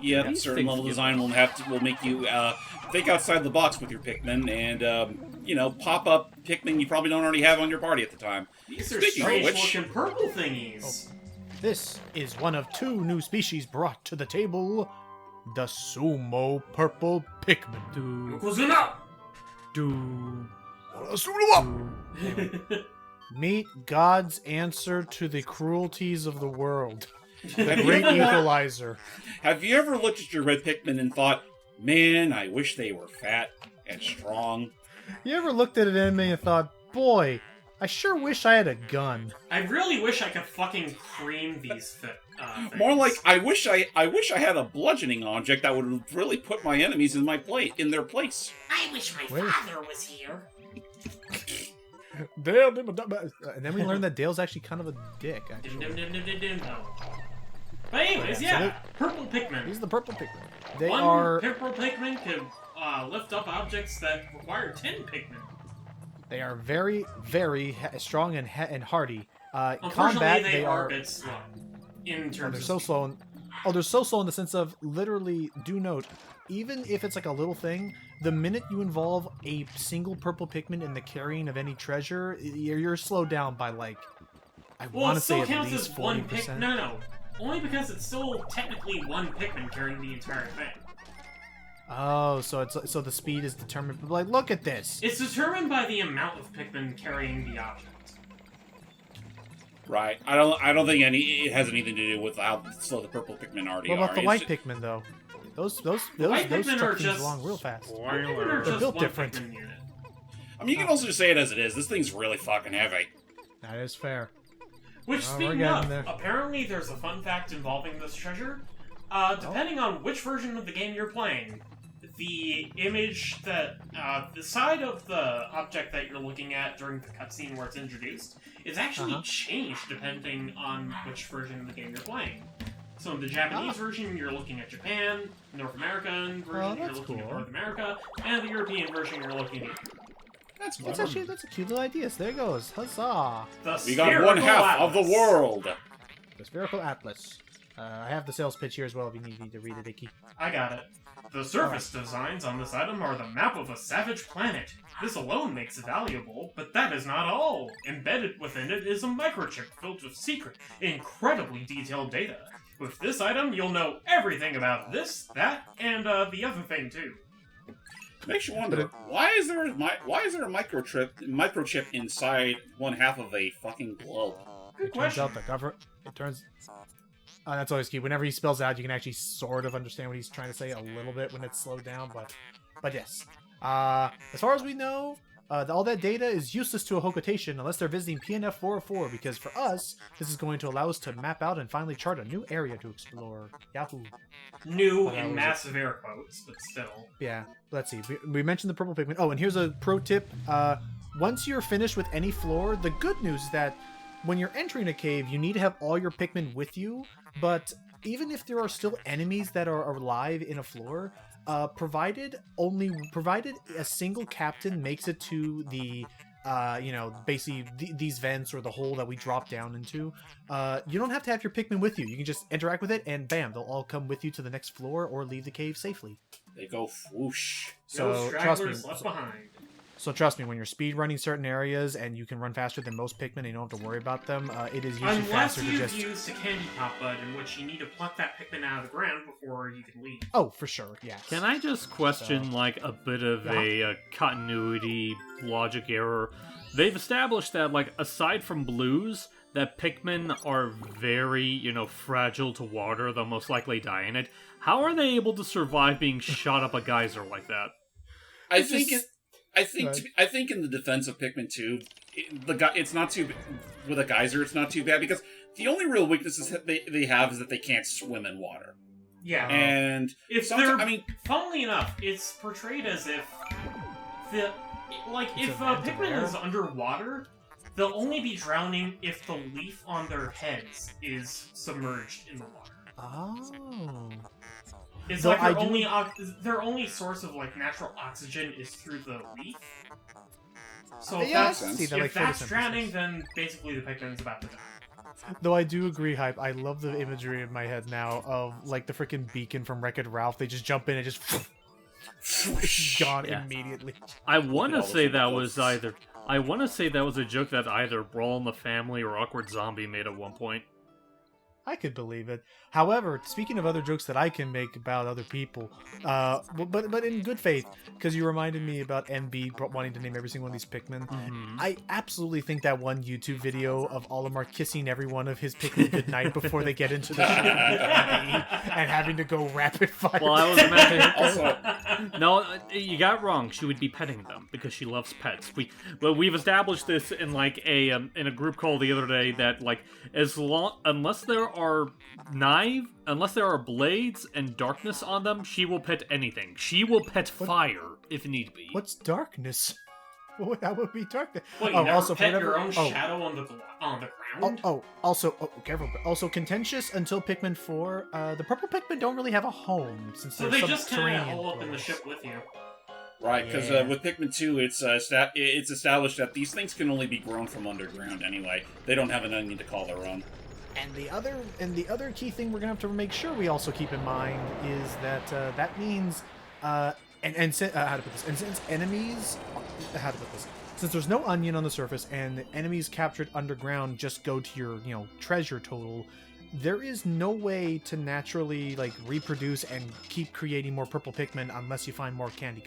Yeah, certain level design will make you think outside the box with your Pikmin and pop up Pikmin you probably don't already have on your party at the time. These are Speaking of strange which- looking purple thingies. This is one of 2 new species brought to the table. The Sumo Purple Pikmin. Yokozuna! Meet God's answer to the cruelties of the world. The Great Equalizer. Have you ever looked at your red Pikmin and thought, man, I wish they were fat and strong? You ever looked at an enemy and thought, boy, I sure wish I had a gun. I really wish I could fucking cream these things. More like, I wish I had a bludgeoning object that would really put my enemies in their place. I wish my father was here. Dale, and then we learned that Dale's actually kind of a dick, actually. But anyways, Yeah, purple Pikmin. He's the Purple Pikmin. They One are purple Pikmin can lift up objects that require 10 Pikmin. They are very, very strong and hardy. Unfortunately, Combat, they are are a bit slow in terms they're of so speed. slow. Oh, they're so slow in the sense of literally, do note, even if it's like a little thing, the minute you involve a single purple Pikmin in the carrying of any treasure, you're slowed down by like, I want to say at least 40%. No. Only because it's still technically one Pikmin carrying the entire thing. Oh, so the speed is determined. Like, look at this. It's determined by the amount of Pikmin carrying the object. Right. I don't think it has anything to do with how slow the purple Pikmin already are. What about the white Pikmin though? Those Pikmin truck are things just along real fast. They're built different. I mean, you can also just say it as it is. This thing's really fucking heavy. That is fair. Which, speaking of, apparently there's a fun fact involving this treasure. Depending on which version of the game you're playing, the image that, the side of the object that you're looking at during the cutscene where it's introduced is actually changed depending on which version of the game you're playing. So in the Japanese version, you're looking at Japan, North American version, you're looking at North America, and the European version, you're looking at... That's cool. That's a cute little idea. So there it goes. Huzzah! We got one half of the world. The Spherical Atlas. I have the sales pitch here as well if you need me to read it, Icky. I got it. The surface designs on this item are the map of a savage planet. This alone makes it valuable, but that is not all. Embedded within it is a microchip filled with secret, incredibly detailed data. With this item, you'll know everything about this, that, and the other thing too. Makes you wonder, why is there a microchip inside one half of a fucking globe? It turns out that's always key. Whenever he spells out, you can actually sort of understand what he's trying to say a little bit when it's slowed down, but yes. As far as we know, all that data is useless to a Hokotation unless they're visiting PNF 404, because for us, this is going to allow us to map out and finally chart a new area to explore. Yahoo! New in massive air quotes, but still. Yeah, let's see. We mentioned the purple Pikmin. Oh, and here's a pro tip. Once you're finished with any floor, the good news is that when you're entering a cave, you need to have all your Pikmin with you, but even if there are still enemies that are alive in a floor, provided a single captain makes it to the basically these vents or the hole that we drop down into, you don't have to have your Pikmin with you. You can just interact with it and bam, they'll all come with you to the next floor or leave the cave safely. They go whoosh. No stragglers left behind. So trust me, when you're speed running certain areas and you can run faster than most Pikmin and you don't have to worry about them, it is usually faster to just... Unless you've used a candy pop bud in which you need to pluck that Pikmin out of the ground before you can leave. Oh, for sure, yes. Can I just question, like, a bit of a continuity logic error? They've established that, like, aside from blues, that Pikmin are very, fragile to water. They'll most likely die in it. How are they able to survive being shot up a geyser like that? I think in the defense of Pikmin 2, it's not too with a geyser. It's not too bad because the only real weaknesses that they have is that they can't swim in water. Yeah, and funnily enough, it's portrayed as if if a Pikmin is underwater, they'll only be drowning if the leaf on their heads is submerged in the water. Oh. It's like their only source of natural oxygen is through the leaf. So if that's drowning, then basically the Pikmin's about to die. Though I do agree, Hype. I love the imagery in my head now of the freaking beacon from Wreck-It Ralph. They just jump in and just gone immediately. I want to say that was a joke that either Brawl in the Family or Awkward Zombie made at one point. I could believe it. However, speaking of other jokes that I can make about other people, but in good faith, because you reminded me about MB wanting to name every single one of these Pikmin, I absolutely think that one YouTube video of Olimar kissing every one of his Pikmin goodnight before they get into the ship and having to go rapid fire. Well, I was imagining... No, you got it wrong. She would be petting them because she loves pets. We've established this in in a group call the other day that unless there are blades and darkness on them, she will pet anything. She will pet fire if need be. What's darkness? That would be darkness. Well, you never pet your own shadow on the ground? Careful. Also, contentious until Pikmin 4. The purple Pikmin don't really have a home since so they're they just kind of hole up clothes. in the ship with you. Right, because with Pikmin 2, it's established that these things can only be grown from underground anyway. They don't have an onion to call their own. And the other key thing we're gonna have to make sure we also keep in mind is that that means how to put this, and since enemies, how to put this, since there's no onion on the surface and enemies captured underground just go to your treasure total, there is no way to naturally like reproduce and keep creating more purple Pikmin unless you find more candy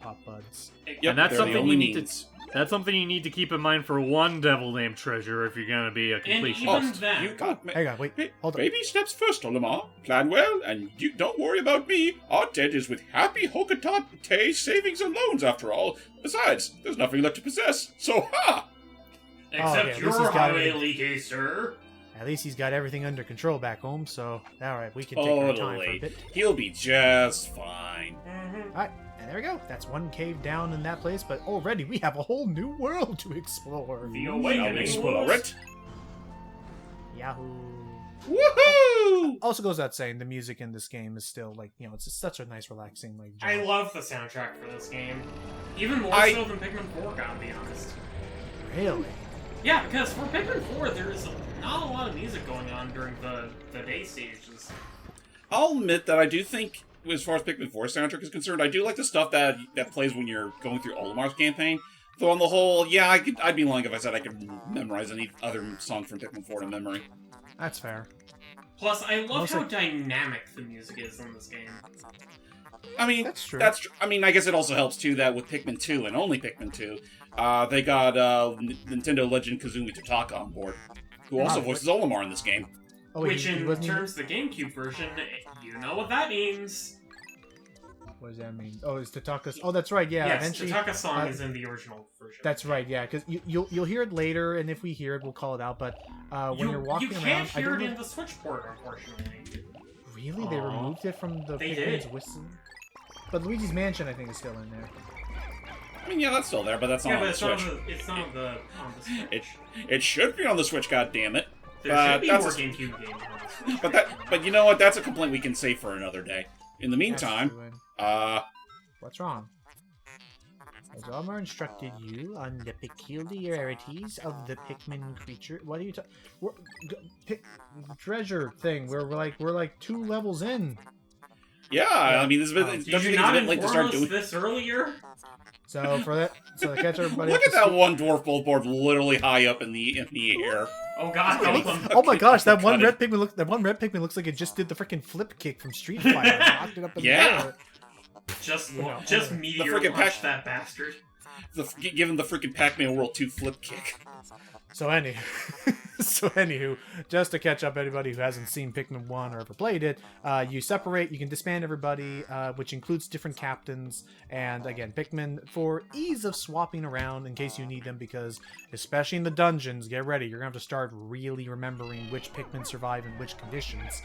pop buds. Yep, and that's something you need to. That's something you need to keep in mind for one devil named treasure if you're gonna be a completionist. And even then, You got Hang on, wait, hold on. Baby steps first, Olimar. Plan well, and you don't worry about me. Our debt is with happy Hokatate savings and loans, after all. Besides, there's nothing left to possess, so ha! Except okay, your highway leaky, sir. At least he's got everything under control back home, so alright, we can take our time for a bit. He'll be just fine. Alright, and there we go. That's one cave down in that place, but already we have a whole new world to explore. The Shall awakening we explore it? Yahoo! Woohoo! Also goes without saying, the music in this game is still like, it's just such a nice, relaxing like. I jam. love the soundtrack for this game, even more so than Pikmin 4. Gotta be honest. Really? Yeah, because for Pikmin 4, there's not a lot of music going on during the day stages. I'll admit that I do think, as far as Pikmin 4 soundtrack is concerned, I do like the stuff that plays when you're going through Olimar's campaign. Though on the whole, yeah, I'd be lying if I said I could memorize any other song from Pikmin 4 to memory. That's fair. Plus, I love how dynamic the music is in this game. I mean, that's true. I mean, I guess it also helps too that with Pikmin 2 and only Pikmin 2, they got Nintendo legend Kazumi Totaka on board, who also voices Olimar in this game. Oh, which, in terms of the GameCube version, you know what that means. What does that mean? Oh, it's Tataka's. Oh, that's right. Yeah. Yes, eventually, Tataka's song is in the original version. That's right. Yeah, because you'll hear it later, and if we hear it, we'll call it out. But when you're walking around, you can't hear it in the Switch port, unfortunately. Really, they removed it from the Pikmin's whistle. But Luigi's Mansion, I think, is still in there. I mean, yeah, that's still there, but that's not on the Switch. It's not on the Switch. It should be on the Switch, goddammit. There should be more GameCube games on the Switch. But you know what? That's a complaint we can save for another day. In the meantime, what's wrong? Has Olimar instructed you on the peculiarities of the Pikmin creature? What are you talking? Treasure thing. We're like 2 levels in. Yeah, I mean, this is did you not inform us this earlier? So to catch everybody. Look at that one dwarf billboard literally high up in the air. Oh god! Oh my gosh! That one red Pikmin looks like it just did the freaking flip kick from Street Fighter. Knocked it up in the air. Just meteor punch that bastard. Give him the freaking Pac-Man World 2 flip kick. So anywho, just to catch up anybody who hasn't seen Pikmin 1 or ever played it, you separate, you can disband everybody, which includes different captains, and again, Pikmin, for ease of swapping around in case you need them, because especially in the dungeons, get ready, you're going to have to start really remembering which Pikmin survive in which conditions.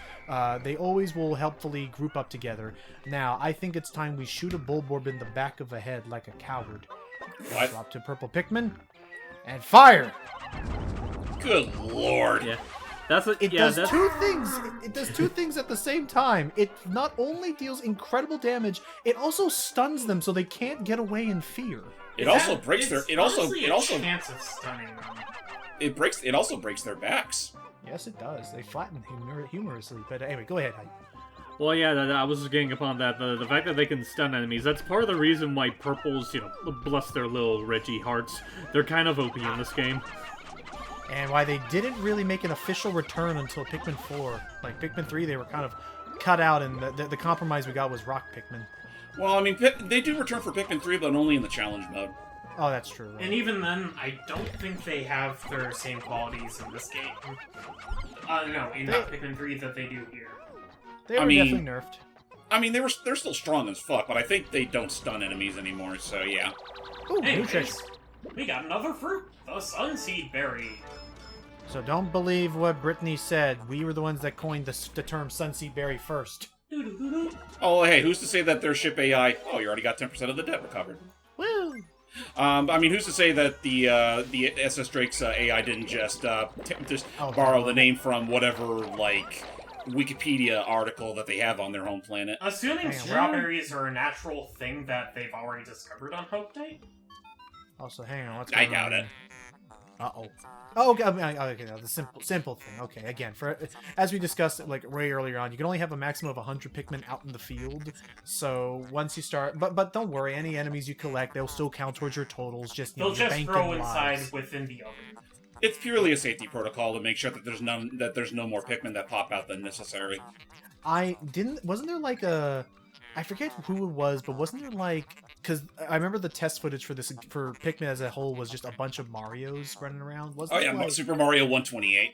They always will helpfully group up together. Now, I think it's time we shoot a Bulborb in the back of the head like a coward. What? Drop to purple Pikmin, and fire! Good lord. Yeah. It does two things at the same time. It not only deals incredible damage, it also stuns them so they can't get away in fear. It also breaks their chance of stunning them. It also breaks their backs. Yes, it does. They flatten humorously. But anyway, go ahead. Well, yeah, I was just getting upon that. The fact that they can stun enemies, that's part of the reason why purples, bless their little Reggie hearts, they're kind of OP in this game. And why they didn't really make an official return until Pikmin 4. Like, Pikmin 3, they were kind of cut out, and the compromise we got was Rock Pikmin. Well, I mean, they do return for Pikmin 3, but only in the challenge mode. Oh, that's true. Right? And even then, I don't think they have their same qualities in this game. No, in Pikmin 3 that they do here. They were definitely nerfed. I mean, they're still strong as fuck, but I think they don't stun enemies anymore, so yeah. Ooh, anyways, we got another fruit, the Sunseed Berry. So don't believe what Brittany said. We were the ones that coined the term Sunseed Berry first. Oh, hey, who's to say that their ship AI... Oh, you already got 10% of the debt recovered. Woo! I mean, who's to say that the SS Drake's AI didn't just borrow the name from whatever, like, Wikipedia article that they have on their home planet? Assuming strawberries are a natural thing that they've already discovered on Hope Day? Also, hang on, what's I going doubt on? it. Uh-oh. Oh, okay, okay, no, the simple thing. Okay, again, as we discussed like way earlier on, you can only have a maximum of 100 Pikmin out in the field. So once you start, but don't worry, any enemies you collect, they'll still count towards your totals. Just they'll just bank throw in inside lives. within the oven. It's purely a safety protocol to make sure that there's no more Pikmin that pop out than necessary. Wasn't there like a, I forget who it was, but wasn't there like, because I remember the test footage for Pikmin as a whole was just a bunch of Marios running around. Wasn't Oh yeah, like, Super Mario 128.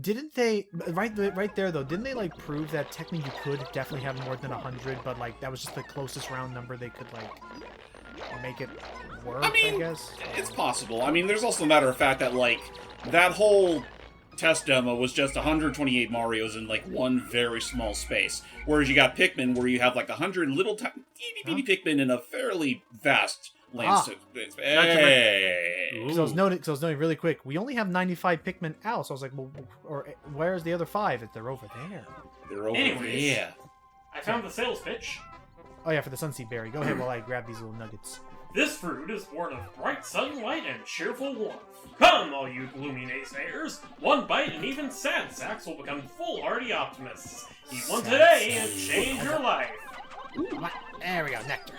didn't they, right there though, didn't they like prove that technically you could definitely have more than 100, but like that was just the closest round number they could like make it work, I guess? It's possible. I mean, there's also a matter of fact that, like, that whole test demo was just 128 Marios in, like, one very small space. Whereas you got Pikmin, where you have, like, 100 little tiny Pikmin in a fairly vast landscape. Hey! Because I was noting really quick, we only have 95 Pikmin out, so I was like, well, where's the other 5? If they're over there. They're over Anyways, there. I found the sales pitch. Oh yeah, for the Sunseed Berry. Go ahead while I grab these little nuggets. This fruit is born of bright sunlight and cheerful warmth. Come, all you gloomy naysayers! One bite and even sad sacks will become foolhardy optimists. Eat one today and change your life. There we go, nectar.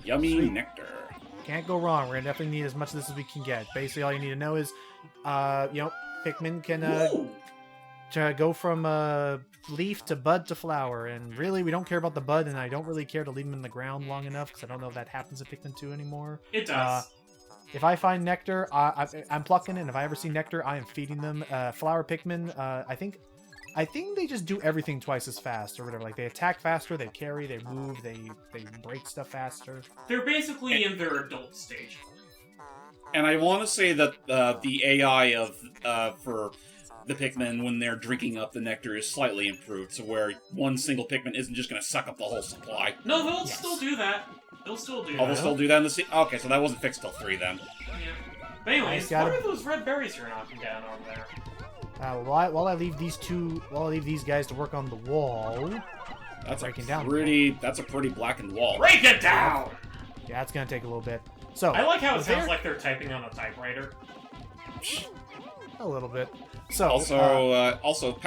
Yummy Sweet. nectar. Can't go wrong. We're gonna definitely need as much of this as we can get. Basically, all you need to know is, Pikmin can go from leaf to bud to flower, and really, we don't care about the bud, and I don't really care to leave them in the ground long enough because I don't know if that happens in Pikmin 2 anymore. It does. If I find nectar, I'm plucking it, and if I ever see nectar, I am feeding them. Flower Pikmin, I think they just do everything twice as fast, or whatever. Like, they attack faster, they carry, they move, they break stuff faster. They're basically in their adult stage. And I want to say that the AI for the Pikmin when they're drinking up the nectar is slightly improved, so where one single Pikmin isn't just going to suck up the whole supply. No, they'll still do that. They'll still do that. Oh, they'll still do that in the Okay, so that wasn't fixed till 3 then. Yeah. But anyways, Nice, what are those red berries you're knocking down over there? While I leave these guys to work on the wall, That's breaking a down. That's a pretty blackened wall. Break it down! Yeah, it's gonna take a little bit. So I like how it sounds like they're typing on a typewriter. a little bit. So Also,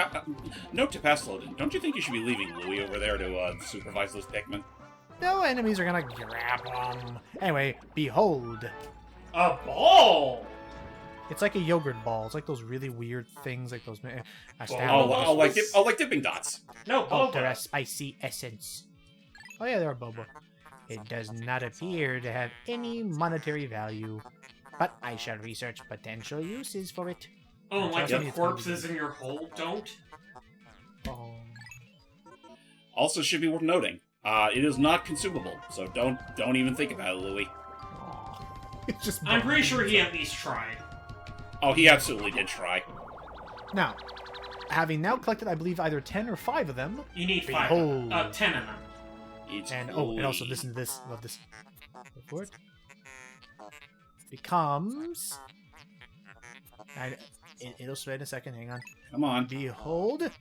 note to pass Logan. Don't you think you should be leaving Louie over there to supervise those Pikmin? no enemies are gonna grab them. Anyway, behold, A ball! it's like a yogurt ball. It's like those really weird things, like those. Like dipping dots. No, Ultra boba. spicy essence. Oh yeah, they're boba. It does not appear to have any monetary value, but I shall research potential uses for it. Oh, and like Trust the me, it's gonna be corpses in your hole don't? Oh. Also, should be worth noting, it is not consumable, so don't even think about it, Louie. It's just. I'm pretty sure he at least tried. Oh, he absolutely did try. Now, having now collected, I believe, either 10 or 5 of them. You need 5. Behold. 10 of them. And also listen to this. Love this. Wait for it. Becomes. It'll spread in a second. Hang on. Come on. Behold.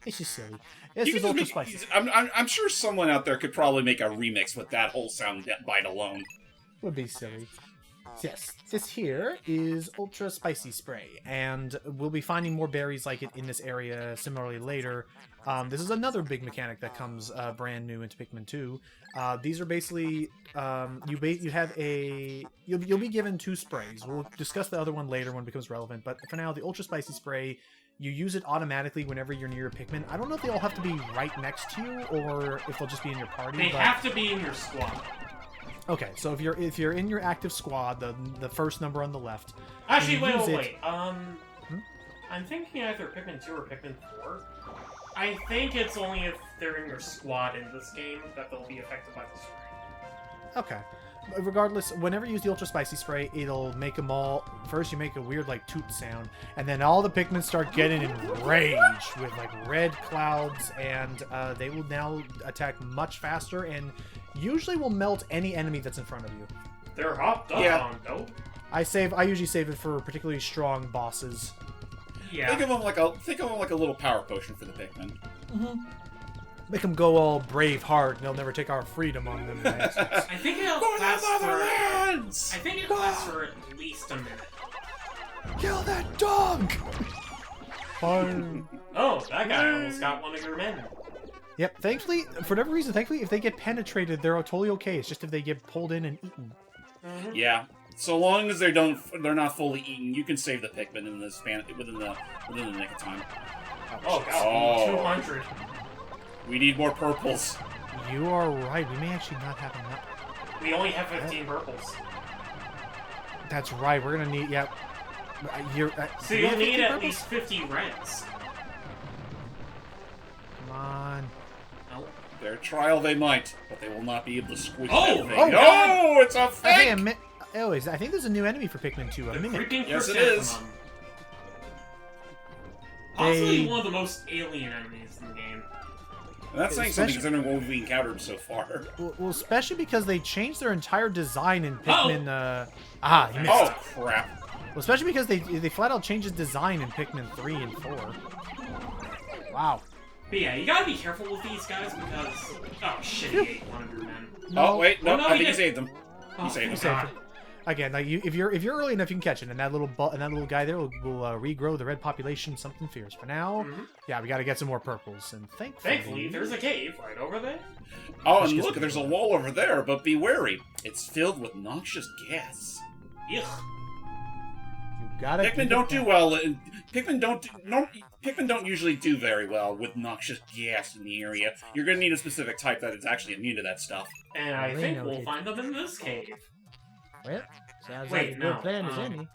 It's just silly. This You is can ultra just spicy. I'm sure someone out there could probably make a remix with that whole sound bite alone. Would be silly. Yes, this here is Ultra Spicy Spray, and we'll be finding more berries like it in this area similarly later. This is another big mechanic that comes brand new into Pikmin 2. These are basically you'll be given 2 sprays. We'll discuss the other one later when it becomes relevant, but for now, the Ultra Spicy Spray, you use it automatically whenever you're near a Pikmin. I don't know if they all have to be right next to you or if they'll just be in your party. They have to be in your squad. Okay, so if you're in your active squad, the first number on the left. Actually, and you use wait. I'm thinking either Pikmin 2 or Pikmin 4. I think it's only if they're in your squad in this game that they'll be affected by the spray. Okay. Regardless, whenever you use the Ultra Spicy Spray, it'll make them all... First, you make a weird, like, toot sound, and then all the Pikmin start getting enraged with, like, red clouds, and they will now attack much faster, and usually will melt any enemy that's in front of you. They're hopped up on, though. I usually save it for particularly strong bosses. Yeah. Think of them like a little power potion for the Pikmin. Make them go all Braveheart, and they'll never take our freedom on them. Bastards. I think it'll For the last for. motherlands! I think it'll last for at least a minute. Kill that dog! Fire. Oh, that guy almost got one of your men. Yep, thankfully, for whatever reason, if they get penetrated, they're totally okay. It's just if they get pulled in and eaten. Yeah. So long as they're not fully eaten, you can save the Pikmin in the span within the nick of time. Oh, God. Oh. 200. We need more purples. You are right. We may actually not have enough. We only have 15 purples. That's right. We're gonna need. Yeah. So do we you'll have need 50 at purples? least 50 reds. Come on. No. Their trial they might, but they will not be able to squish Oh, that thing. oh, No, it's a I fake! think there's a new enemy for Pikmin 2. A The mimic. creeping Yes, it chrysanthemum. is. Possibly one of the most alien enemies in the game. And that's saying something Especially- considering what we've encountered so far. Well, especially because they changed their entire design in Pikmin. You missed. Oh, crap. Well, especially because they flat out changed his design in Pikmin 3 and 4. Wow. But yeah, you gotta be careful with these guys because... Oh shit, he ate one of your men. Oh, wait, no, Oh, no, I think he he did. saved them. Oh, saved You him. saved it. Again, like if you're early enough, you can catch it, and that little guy there will regrow the red population something fierce. For now, yeah, we got to get some more purples, and Thankfully, there's a cave right over there. Oh, and look, there's a wall over there, but be wary. It's filled with noxious gas. Ugh. you gotta. Pikmin don't do well. Pikmin don't usually do very well with noxious gas in the area. You're gonna need a specific type that is actually immune to that stuff. And I Really? think No, we'll dude. find them in this cave. Well, sounds Wait, like a no, good plan as any.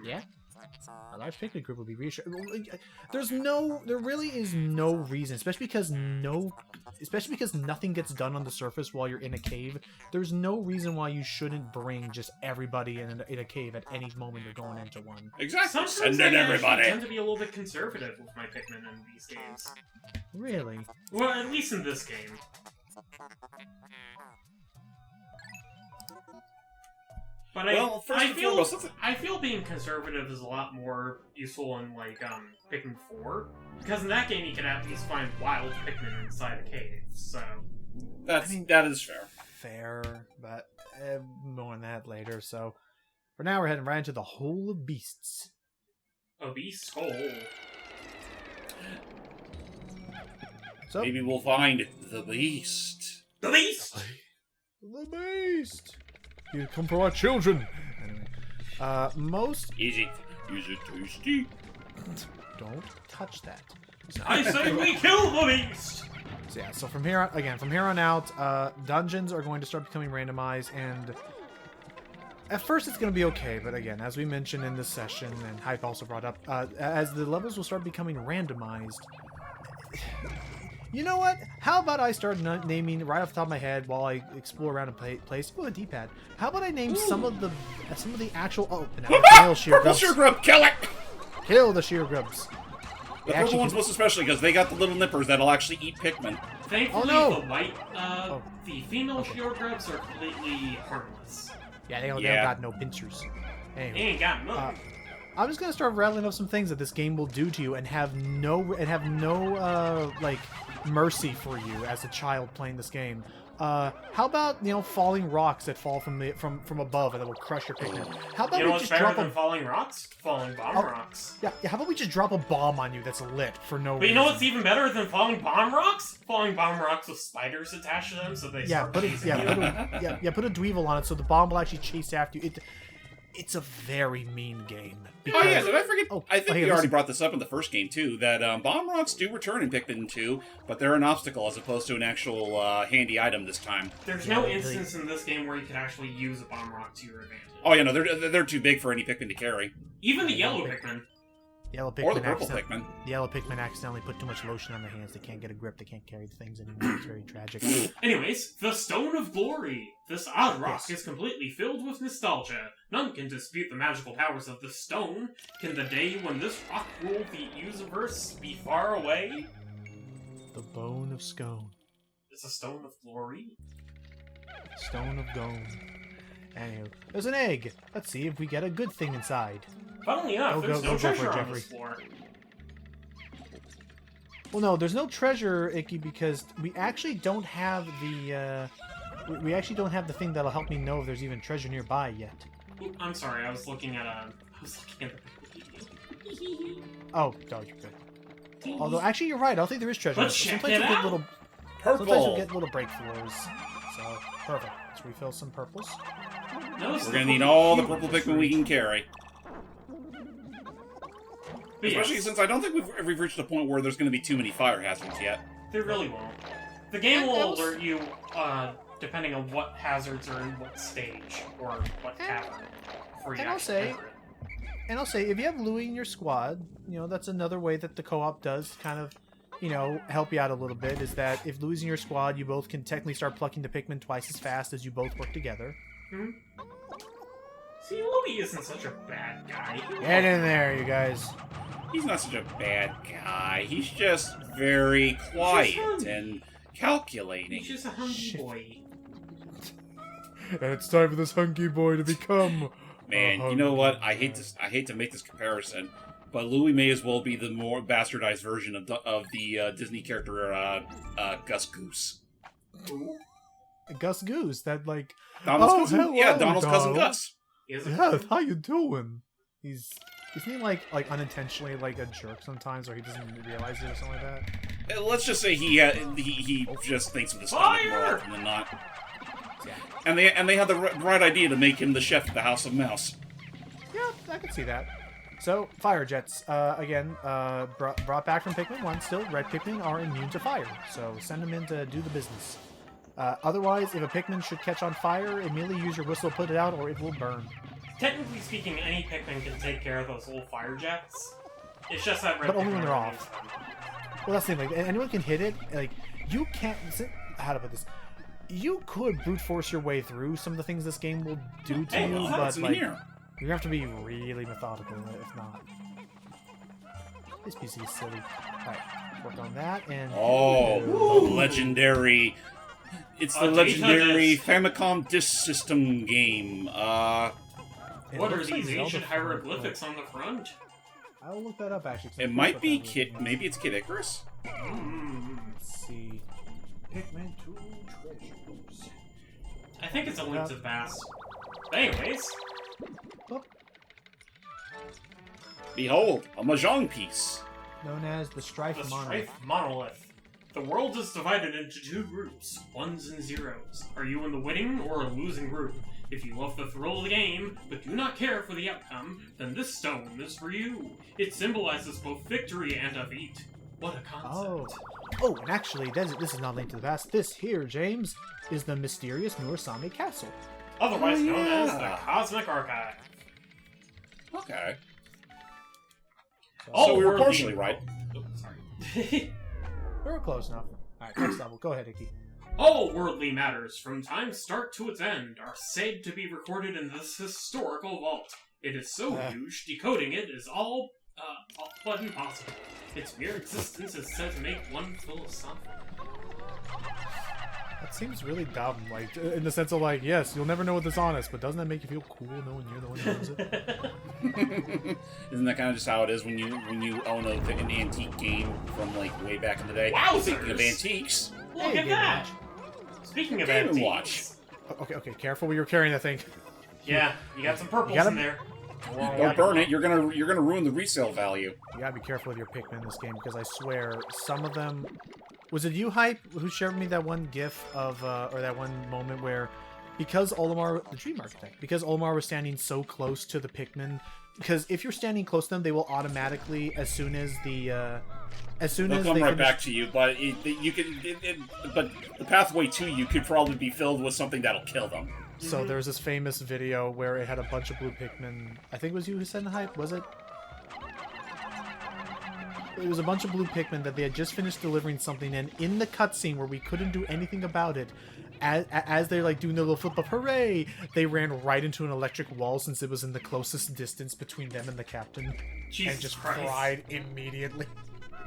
Yeah. A large Pikmin group would be reassured. There really is no reason, especially because nothing gets done on the surface while you're in a cave. There's no reason why you shouldn't bring just everybody in a cave at any moment you're going into one. Exactly. Sometimes Send I in actually everybody. tend to be a little bit conservative with my Pikmin in these games. Really? Well, at least in this game. But Well, first and foremost, let's- I feel being conservative is a lot more useful in like Pikmin 4 because in that game you can at least find wild Pikmin inside a cave. So That is fair. Fair, but more on that later. So, for now, we're heading right into the Hole of Beasts. a beast hole. So, Maybe we'll find the beast. The beast. the Beast. You come for our children. Anyway, most Easy. Is it tasty? don't touch that. I say we kill the beast. So yeah, so from here on out, dungeons are going to start becoming randomized, and at first it's going to be okay, but again, as we mentioned in this session, and Hype also brought up, as the levels will start becoming randomized, you know what? How about I start naming right off the top of my head while I explore around a place? Oh, a D-pad. How about I name some of the actual male sheer Purple grubs. sheer grub, kill it! Kill the sheer grubs. The Actually, purple ones most especially because they got the little nippers that'll actually eat Pikmin. Thankfully, no. the white, the female shield grubs are completely harmless. Yeah, they don't Yeah. got no pincers. They Anyway. ain't got none. I'm just gonna start rattling off some things that this game will do to you, and have no like mercy for you as a child playing this game. How about falling rocks that fall from above and that will crush your Pikmin? How about You know we what's just better drop than a falling rocks? Falling bomb rocks. yeah? How about we just drop a bomb on you that's lit for no But reason? you know what's even better than falling bomb rocks? Falling bomb rocks with spiders attached to them, so they Yeah, start put a chasing you. put a dweevil on it so the bomb will actually chase after you. It's a very mean game. Oh yeah, did I forget? Oh, I think hey, we already listen. brought this up in the first game too. That bomb rocks do return in Pikmin 2, but they're an obstacle as opposed to an actual handy item this time. There's Yeah, no really. instance in this game where you can actually use a bomb rock to your advantage. Oh yeah, no, they're too big for any Pikmin to carry, Even the yellow Pikmin. Yellow or the Pikmin purple accident- Pikmin. The yellow Pikmin accidentally put too much lotion on their hands. They can't get a grip. They can't carry the things anymore. It's very tragic. Anyways, the Stone of Glory. This odd rock Yes. is completely filled with nostalgia. None can dispute the magical powers of the stone. Can the day when this rock ruled the universe be far away? The Bone of Scone. It's a Stone of Glory. Stone of Gone. Anywho, there's an egg. Let's see if we get a good thing inside. Funnily enough, Go, there's go, no go for it, treasure on Jeffrey. this floor. Well, no, there's no treasure, Icky, because we actually don't have the we actually don't have the thing that'll help me know if there's even treasure nearby yet. Ooh, I'm sorry, I was looking at the Oh, you're good. Although, actually, you're right. I don't think there is treasure. Let's check Sometimes it you'll get out. little. Purple. Sometimes you'll get little breakthroughs. So perfect. Let's refill some purples. Notice We're the gonna need purple all the cube purple was Pikmin we can carry. But Especially yes, since I don't think we've reached a point where there's gonna be too many fire hazards yet. they really won't. The game will alert you, depending on what hazards are in what stage, or what cavern, before you and I'll actually say- enter it. And I'll say, if you have Louie in your squad, that's another way that the co-op does kind of, help you out a little bit, is that if Louie's in your squad, you both can technically start plucking the Pikmin twice as fast as you both work together. Hmm? See, Louie isn't such a bad guy. Get in there, you guys. He's not such a bad guy. He's just very quiet and calculating. He's just a hungry boy. And it's time for this hunky boy to become. Man, you know what? I hate to make this comparison, but Louie may as well be the more bastardized version of the Disney character Gus Goose. Gus Goose, that like. Donald's Oh, cousin. hello, Yeah, Donald's cousin Donald. Gus. He is a Yeah, how you doing? Isn't he like unintentionally like a jerk sometimes, or he doesn't realize it or something like that? Let's just say he just thinks of his stomach more Fire! often than not. And they had the right idea to make him the chef of the House of Mouse. Yeah, I can see that. So, fire jets, again, brought back from Pikmin 1, still, red Pikmin are immune to fire, so send them in to do the business. Otherwise, if a Pikmin should catch on fire, immediately use your whistle to put it out, or it will burn. Technically speaking, any Pikmin can take care of those little fire jets. It's just that red But only Pikmin when they're are off. against them. Well, that's the thing, like, anyone can hit it, like, you can't, how to put this, you could brute force your way through some of the things this game will do to Hey, you, what's but, in like, here? you have to be really methodical, if not. This PC is silly. Alright, work on that, and... Oh, the legendary. It's the Data legendary disk. Famicom Disk System game. It What are looks like these Zelda ancient font, hieroglyphics on the front? but I'll look that up, actually. 'cause I It think might what be that Kid. really Maybe it's Kid Icarus. Let's see. Pikmin 2 treasures. I think it's a link to the past. But anyways, Behold, a mahjong piece. Known as the Strife the Monolith. Strife Monolith. The world is divided into two groups, ones and zeros. Are you in the winning or losing group? If you love the thrill of the game, but do not care for the outcome, then this stone is for you. It symbolizes both victory and defeat. What a concept. Oh, and actually, this is not linked to the past. This here, James, is the mysterious Nurasame Castle. Otherwise known as yeah. the Cosmic Archive. Okay. Oh, So we were worldly- partially right. Oh, sorry. We were close enough. Alright, next level. Go ahead, Icky. All worldly matters, from time's start to its end, are said to be recorded in this historical vault. It is so huge, decoding it is all but impossible. Its mere existence is said to make one philosophical. That seems really dumb, like, in the sense of, like, yes, you'll never know what this on is, but doesn't that make you feel cool knowing you're the one who knows it? Isn't that kind of just how it is when you own an antique game from like way back in the day? Wowzers! Speaking of antiques, Look Hey, at Game that! Speaking of Game & antiques, Watch. Okay, careful where you're carrying that thing. yeah, you got some purples gotta- in there. Don't burn it. You're gonna ruin the resale value. You gotta be careful with your Pikmin in this game, because I swear, some of them... Was it you, Hype, who shared with me that one gif of, or that one moment where, because Olimar, the Dream Architect, because Olimar was standing so close to the Pikmin, because if you're standing close to them, they will automatically, as soon as the, They'll come right back to you, but but the pathway to you could probably be filled with something that'll kill them. So there's this famous video where it had a bunch of blue Pikmin. I think it was you who said the Hype, was it? It was a bunch of blue Pikmin that they had just finished delivering something, and in the cutscene where we couldn't do anything about it, as they're like doing their little flip up, hooray! They ran right into an electric wall since it was in the closest distance between them and the captain, Jesus and just Christ. fried immediately.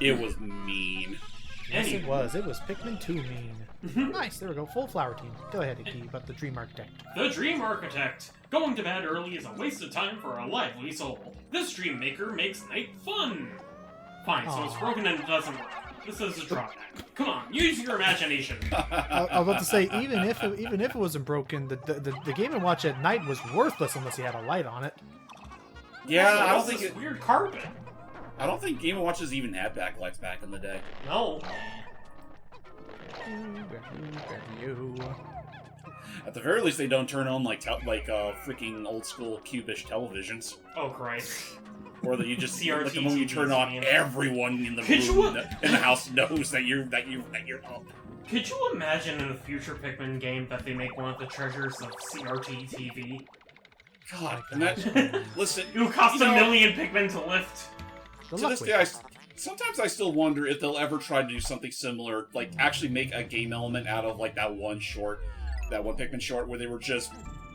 It was mean. Yes, it Anyway. was. It was Pikmin 2 mean. Nice, there we go. Full flower team. Go ahead, Icky, about the Dream Architect. The Dream Architect. Going to bed early is a waste of time for a lively soul. This dream maker makes night fun. Fine, so it's Aw. broken and it doesn't work. This is a drawback. Come on, use your imagination. I was about to say, even if it wasn't broken, the Game & Watch at night was worthless unless you had a light on it. Yeah, Also, I don't what's think this it. weird carpet. I don't think Game & Watches even had backlights back in the day. No. At the very least, they don't turn on like freaking old school cubish televisions, Oh Christ. or that you just CRT like the moment you turn TVs, on, man. everyone in the Could room you- in the house knows that you're up. Could you imagine in a future Pikmin game that they make one of the treasures of CRT TV? God, and that listen, It would cost you know, $1 million Pikmin to lift. Good To luck this with day, that. sometimes I still wonder if they'll ever try to do something similar, like actually make a game element out of like that one Pikmin short where they were just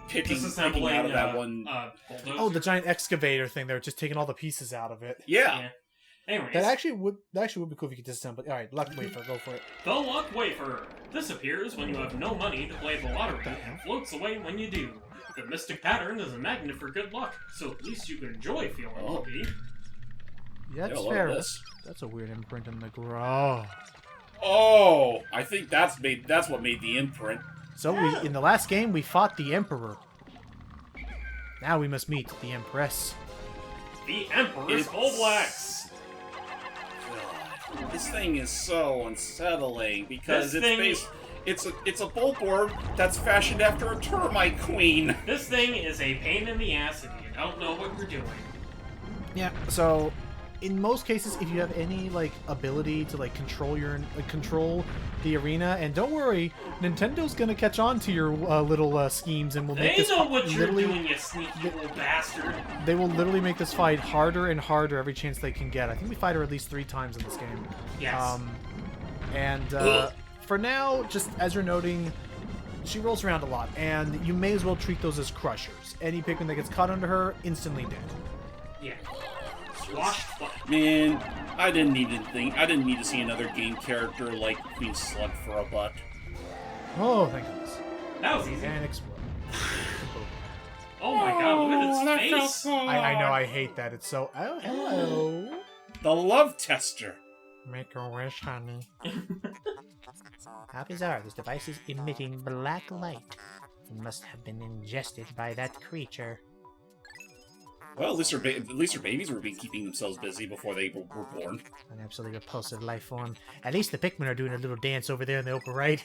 picking Disassembling out of that one. bulldozer. Oh, the giant excavator thing. They're just taking all the pieces out of it. Yeah. Anyways, That actually would be cool if you could disassemble it. All right, luck wafer, go for it. the luck wafer. This appears when you have no money to play the lottery and floats away when you do. The mystic pattern is a magnet for good luck, so at least you can enjoy feeling lucky. Yeah, that's I love fair. this. That's a weird imprint in the ground. Oh, I think that's what made the imprint. So in the last game we fought the Emperor. Now we must meet the Empress. The Emperor's It's- Volblax! God, this thing is so unsettling because This thing- it's a Bulborb that's fashioned after a termite queen. This thing is a pain in the ass if you don't know what you're doing. Yeah. So, in most cases, if you have any like ability to like control the arena, and don't worry, Nintendo's gonna catch on to your little schemes and will make They this know what you're literally. doing, you sneaky little bastard. They will literally make this fight harder and harder every chance they can get. I think we fight her at least 3 times in this game. Yes. And for now, just as you're noting, she rolls around a lot, and you may as well treat those as crushers. Any Pikmin that gets caught under her, instantly dead. Yeah. Swash. Man, I didn't need to see another game character like Queen Slug for a butt. Oh, thank goodness. That was easy. And explode. Oh my god, look at that its felt face! so I know, I hate that. It's so... Oh, hello. The love tester. Make a wish, honey. How bizarre. This device is Emitting black light. It must have been ingested by that creature. Well, at least her babies were keeping themselves busy before they were born. An absolutely repulsive life form. At least the Pikmin are doing a little dance over there in the upper right.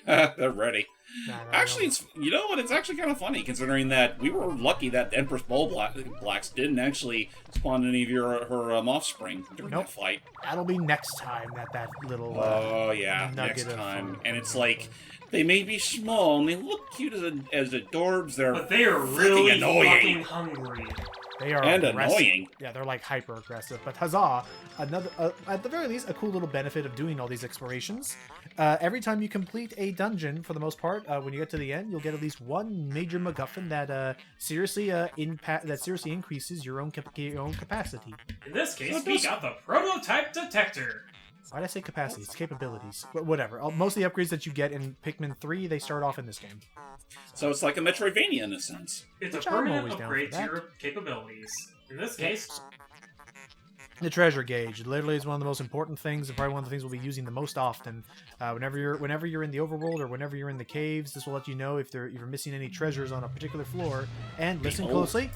They're ready. No. Actually, you know what? It's actually kind of funny considering that we were lucky that Empress Blacks didn't actually spawn any of her offspring during Nope. that fight. That'll be next time that little... Oh yeah, nugget next of time. food. And it's like they may be small and they look cute as adorbs. They're But they are really annoying. fucking hungry. They are and aggressive. annoying. Yeah, they're like hyper aggressive. But huzzah! Another, at the very least, a cool little benefit of doing all these explorations. Every time you complete a dungeon, for the most part, when you get to the end, you'll get at least one major MacGuffin that seriously increases your own capacity. In this case, So we this- got the prototype detector. Why did I say capacity? It's capabilities. But whatever. Most of the upgrades that you get in Pikmin 3, they start off in this game. So it's like a Metroidvania in a sense. It's Which a I'm permanent always down upgrade for to that. your capabilities. In this case, The treasure gauge literally is one of the most important things, and probably one of the things we'll be using the most often. Whenever you're in the overworld or whenever you're in the caves, this will let you know if you're missing any treasures on a particular floor. And listen Behold. closely.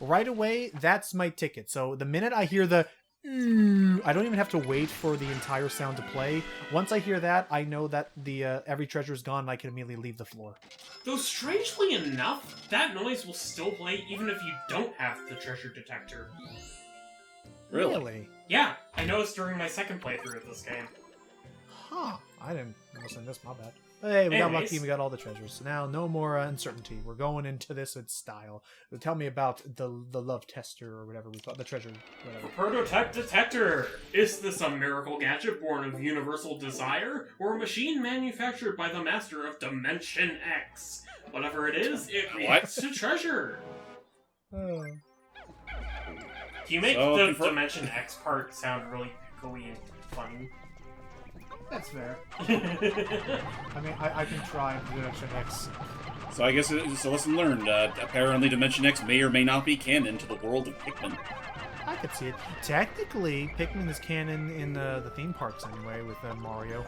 Right away, that's my ticket. So the minute I hear the I don't even have to wait for the entire sound to play. Once I hear that, I know that the every treasure is gone and I can immediately leave the floor. though strangely enough, that noise will still play even if you don't have the treasure detector. Really? Yeah, I noticed during my second playthrough of this game. Huh. I didn't listen to this, my bad. Hey, we got Anyways. lucky and we got all the treasures. So now no more uncertainty. We're going into this with style. Tell me about the love tester or whatever we call it, the treasure, whatever. Prototype detector! Is this a miracle gadget born of universal desire, or a machine manufactured by the master of Dimension X? Whatever it is, it reacts to treasure! Oh. Can you make So, the confirm- Dimension X part sound really echoey and funny? That's fair. I mean, I can try Dimension X. So I guess it's a lesson learned. Apparently Dimension X may or may not be canon to the world of Pikmin. I could see it. Technically, Pikmin is canon in the theme parks anyway with Mario.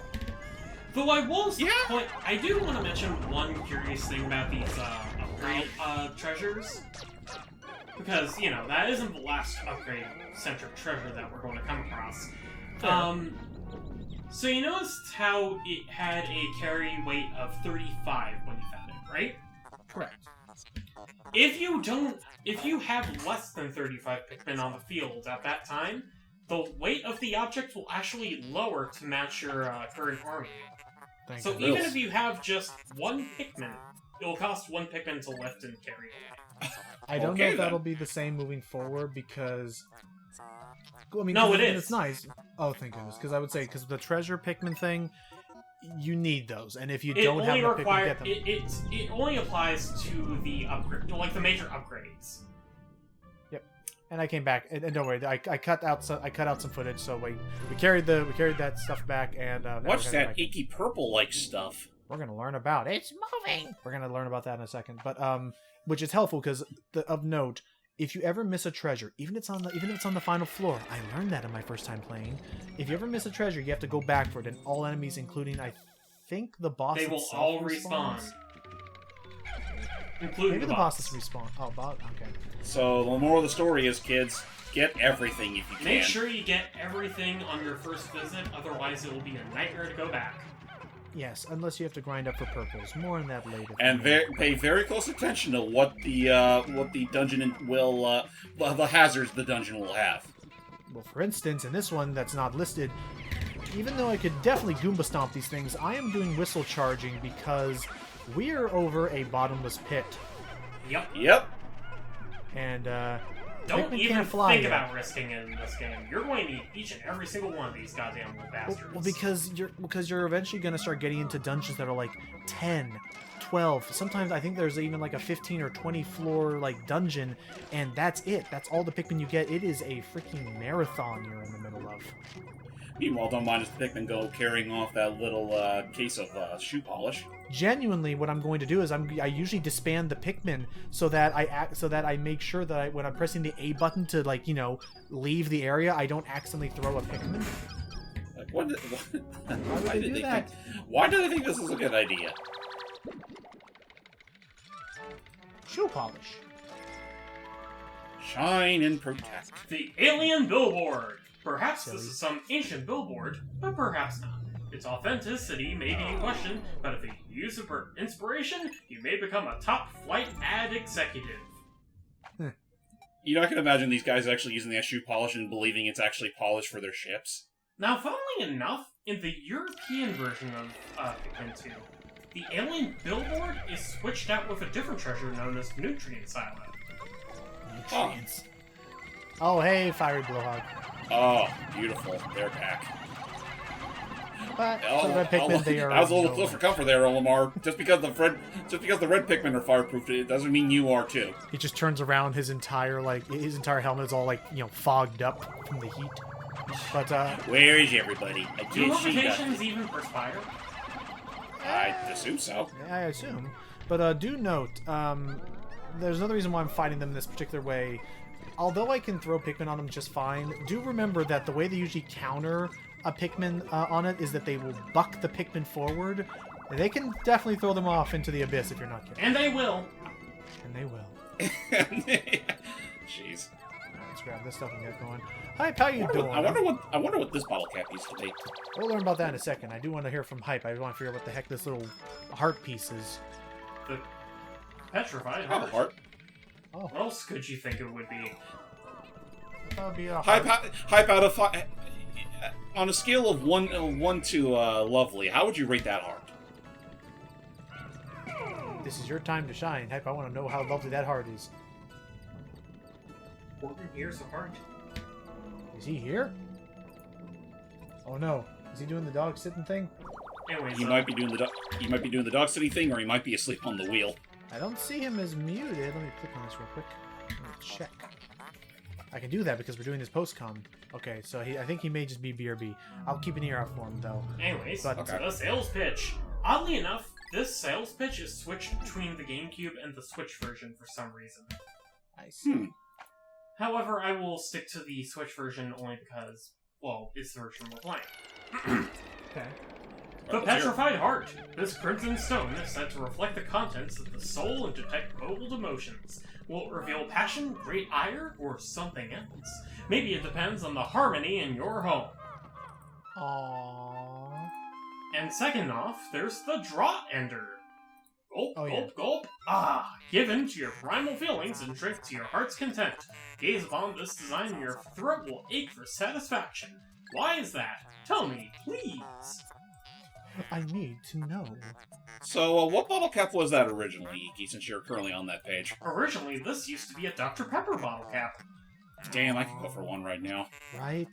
Though I will point, I do want to mention one curious thing about these upgrade treasures. Because, you know, that isn't the last upgrade-centric treasure that we're going to come across. So you noticed how it had a carry weight of 35 when you found it, right? Correct. If you have less than 35 Pikmin on the field at that time, the weight of the object will actually lower to match your current army. So even if you have just one Pikmin, it will cost one Pikmin to lift and carry it. I don't know if that'll be the same moving forward because... I mean, no, it is. It's nice. Oh, thank goodness. Because I would say, because the treasure Pikmin thing, you need those. And if you don't have enough Pikmin, get them. It only applies to the upgrade, like the major upgrades. Yep. And I came back, and don't worry, I cut out some footage, so we carried that stuff back, and what's that icky purple-like stuff? We're gonna learn about it. It's moving. We're gonna learn about that in a second, but which is helpful because of note. If you ever miss a treasure, even if it's on the final floor, I learned that in my first time playing. If you ever miss a treasure, you have to go back for it, and all enemies, including I think the boss, they will all respawn. Including maybe the bosses respawn. Oh, okay. So the moral of the story is, kids, get everything if you can. Make sure you get everything on your first visit, otherwise it will be a nightmare to go back. Yes, unless you have to grind up for purples. More on that later. And pay very close attention to what the dungeon will, the hazards the dungeon will have. Well, for instance, in this one that's not listed, even though I could definitely Goomba stomp these things, I am doing whistle charging because we're over a bottomless pit. Yep. And don't Pikmin even can't fly think yet. about risking in this game. You're going to need each and every single one of these goddamn little bastards. Well, because you're eventually going to start getting into dungeons that are like 10, 12. Sometimes I think there's even like a 15 or 20 floor like dungeon, and that's it. That's all the Pikmin you get. It is a freaking marathon you're in the middle of. Meanwhile, don't mind as the Pikmin go carrying off that little case of shoe polish. Genuinely, what I'm going to do is I usually disband the Pikmin so that I make sure that when I'm pressing the A button to leave the area, I don't accidentally throw a Pikmin. Like Why would they do that? Why do they think this is a good idea? Shoe polish. Shine and protect. The alien billboard. Perhaps this is some ancient billboard, but perhaps not. Its authenticity may be in question, but if you use it for inspiration, you may become a top-flight ad executive. You know, I can imagine these guys actually using that shoe polish and believing it's actually polish for their ships. Now, funnily enough, in the European version of Pikmin 2, the alien billboard is switched out with a different treasure known as Nutrient Silo. Nutrients. Oh, hey, Fiery Blowhog. Oh, beautiful. They're back. But so red Pikmin, they are. That was a little close for comfort there, Olimar. Just because the red Pikmin are fireproof, it doesn't mean you are too. He just turns around. His entire helmet is all fogged up from the heat. But where is everybody? I Do can't see levitations even perspire? I assume so. I assume. But do note, there's another reason why I'm fighting them this particular way. Although I can throw Pikmin on them just fine, do remember that the way they usually counter a Pikmin on it is that they will buck the Pikmin forward. They can definitely throw them off into the abyss if you're not careful. And they will. And they will. Jeez. Alright, let's grab this stuff and get going. Hype, how you doing? I wonder what this bottle cap used to be. We'll learn about that in a second. I do want to hear from Hype. I want to figure out what the heck this little heart piece is. The petrified Oh, heart. heart. Oh, What else could you think it would be? that would be a Hype heart. out of 5. On a scale of 1 to lovely, how would you rate that heart? This is your time to shine. Hype, I want to know how lovely that heart is. Organ here's a heart. Is he here? Oh no. Is he doing the dog sitting thing? Anyways, He might be doing the dog city thing, or he might be asleep on the wheel. I don't see him as muted. Let me click on this real quick. Let me check. I can do that because we're doing this post-com. Okay, so I think he may just be BRB. I'll keep an ear out for him, though. Anyways, But- so the sales pitch. Oddly enough, this sales pitch is switched between the GameCube and the Switch version for some reason. I see. However, I will stick to the Switch version only because, well, it's the version we're playing. Okay. The Petrified Heart. This crimson stone is said to reflect the contents of the soul and detect bold emotions. Will it reveal passion, great ire, or something else? Maybe it depends on the harmony in your home. Aww. And second off, there's the Draught Ender. Gulp, Oh, gulp, yeah. gulp. Ah, give in to your primal feelings and drink to your heart's content. Gaze upon this design and your throat will ache for satisfaction. Why is that? Tell me, please. I need to know. So, what bottle cap was that originally, Iki, since you're currently on that page? Originally, this used to be a Dr. Pepper bottle cap. Damn, I can go for one right now. Right?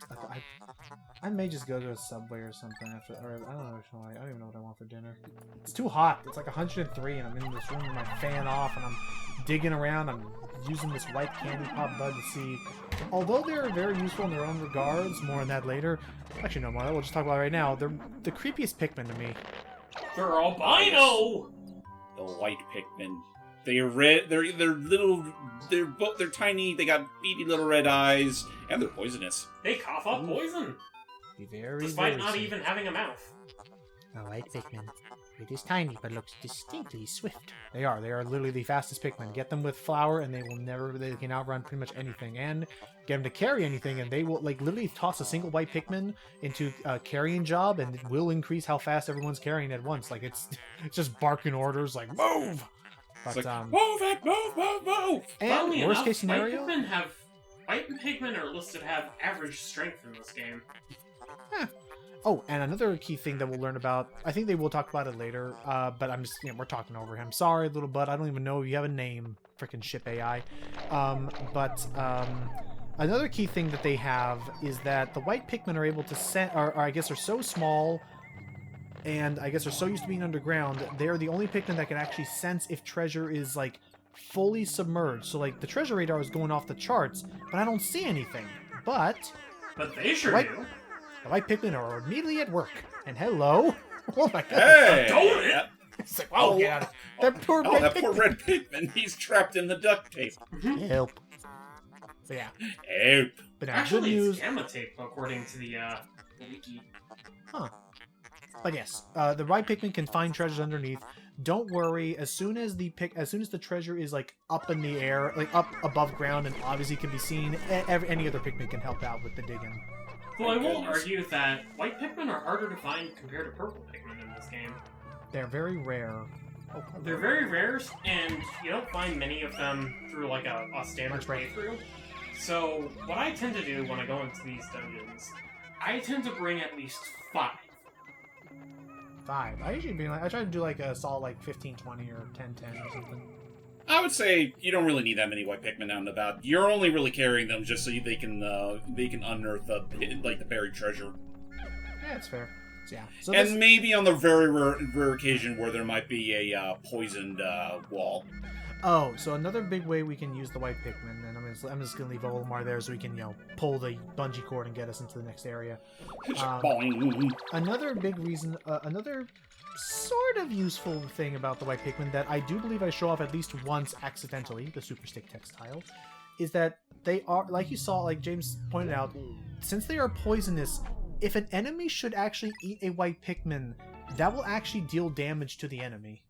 I may just go to a Subway or something after, or I don't know. Actually, I don't even know what I want for dinner. It's too hot. It's like 103, and I'm in this room with my fan off, and I'm digging around. I'm using this white candy pop bud to see. Although they're very useful in their own regards, more on that later. Actually, no more. We'll just talk about it right now. They're the creepiest Pikmin to me. They're albino! The white Pikmin. They're red. They're little. They're tiny. They got beady little red eyes, and they're poisonous. They cough up poison, Be very, despite very not safe. even having a mouth. A white Pikmin. It is tiny, but looks distinctly swift. They are. They are literally the fastest Pikmin. Get them with flour, and they will never. They can outrun pretty much anything. And get them to carry anything, and they will like literally toss a single white Pikmin into a carrying job, and it will increase how fast everyone's carrying at once. Like it's just barking orders, like move. But It's like, move it, move. and Funnily worst enough, case scenario. White Pikmin are listed to have average strength in this game. Oh, and another key thing that we'll learn about, I think they will talk about it later, but I'm just, we're talking over him. Sorry, little bud, I don't even know if you have a name, frickin' ship AI. Another key thing that they have is that the white Pikmin are able to send, or I guess are so small, and I guess are so used to being underground, they're the only Pikmin that can actually sense if treasure is, like, fully submerged. So, like, the treasure radar is going off the charts, but I don't see anything. But they sure White- do. the white Pikmin are immediately at work. And hello. Oh my god. Hey! Dolt! It's like, oh, get out of that poor Oh, red that poor Pikmin. red Pikmin. He's trapped in the duct tape. Help. So yeah. Help. But now, Actually, good news. it's gamma tape, according to the wiki. Huh. But yes, the white Pikmin can find treasures underneath. Don't worry. As soon as the treasure is like up in the air, like up above ground, and obviously can be seen, any other Pikmin can help out with the digging. Though I will argue that white Pikmin are harder to find compared to purple Pikmin in this game. They're very rare. Oh, They're very rare, and you don't find many of them through like a standard That's right. playthrough. So what I tend to do when I go into these dungeons, I tend to bring at least 5. 5. I usually I try to do like a solid like 15, 20 or 10, 10 or something. I would say you don't really need that many white Pikmin out and about. You're only really carrying them just so they can unearth the buried treasure. Yeah, it's fair. So, yeah. So And this, maybe on the very rare occasion where there might be a poisoned wall. oh, so another big way we can use the white Pikmin, and I'm just gonna leave Olimar there so we can pull the bungee cord and get us into the next area. Boing. Another big reason, another sort of useful thing about the white Pikmin that I do believe I show off at least once accidentally, the Super Stick textile, is that they are, like you saw, like James pointed out, since they are poisonous, if an enemy should actually eat a white Pikmin, that will actually deal damage to the enemy.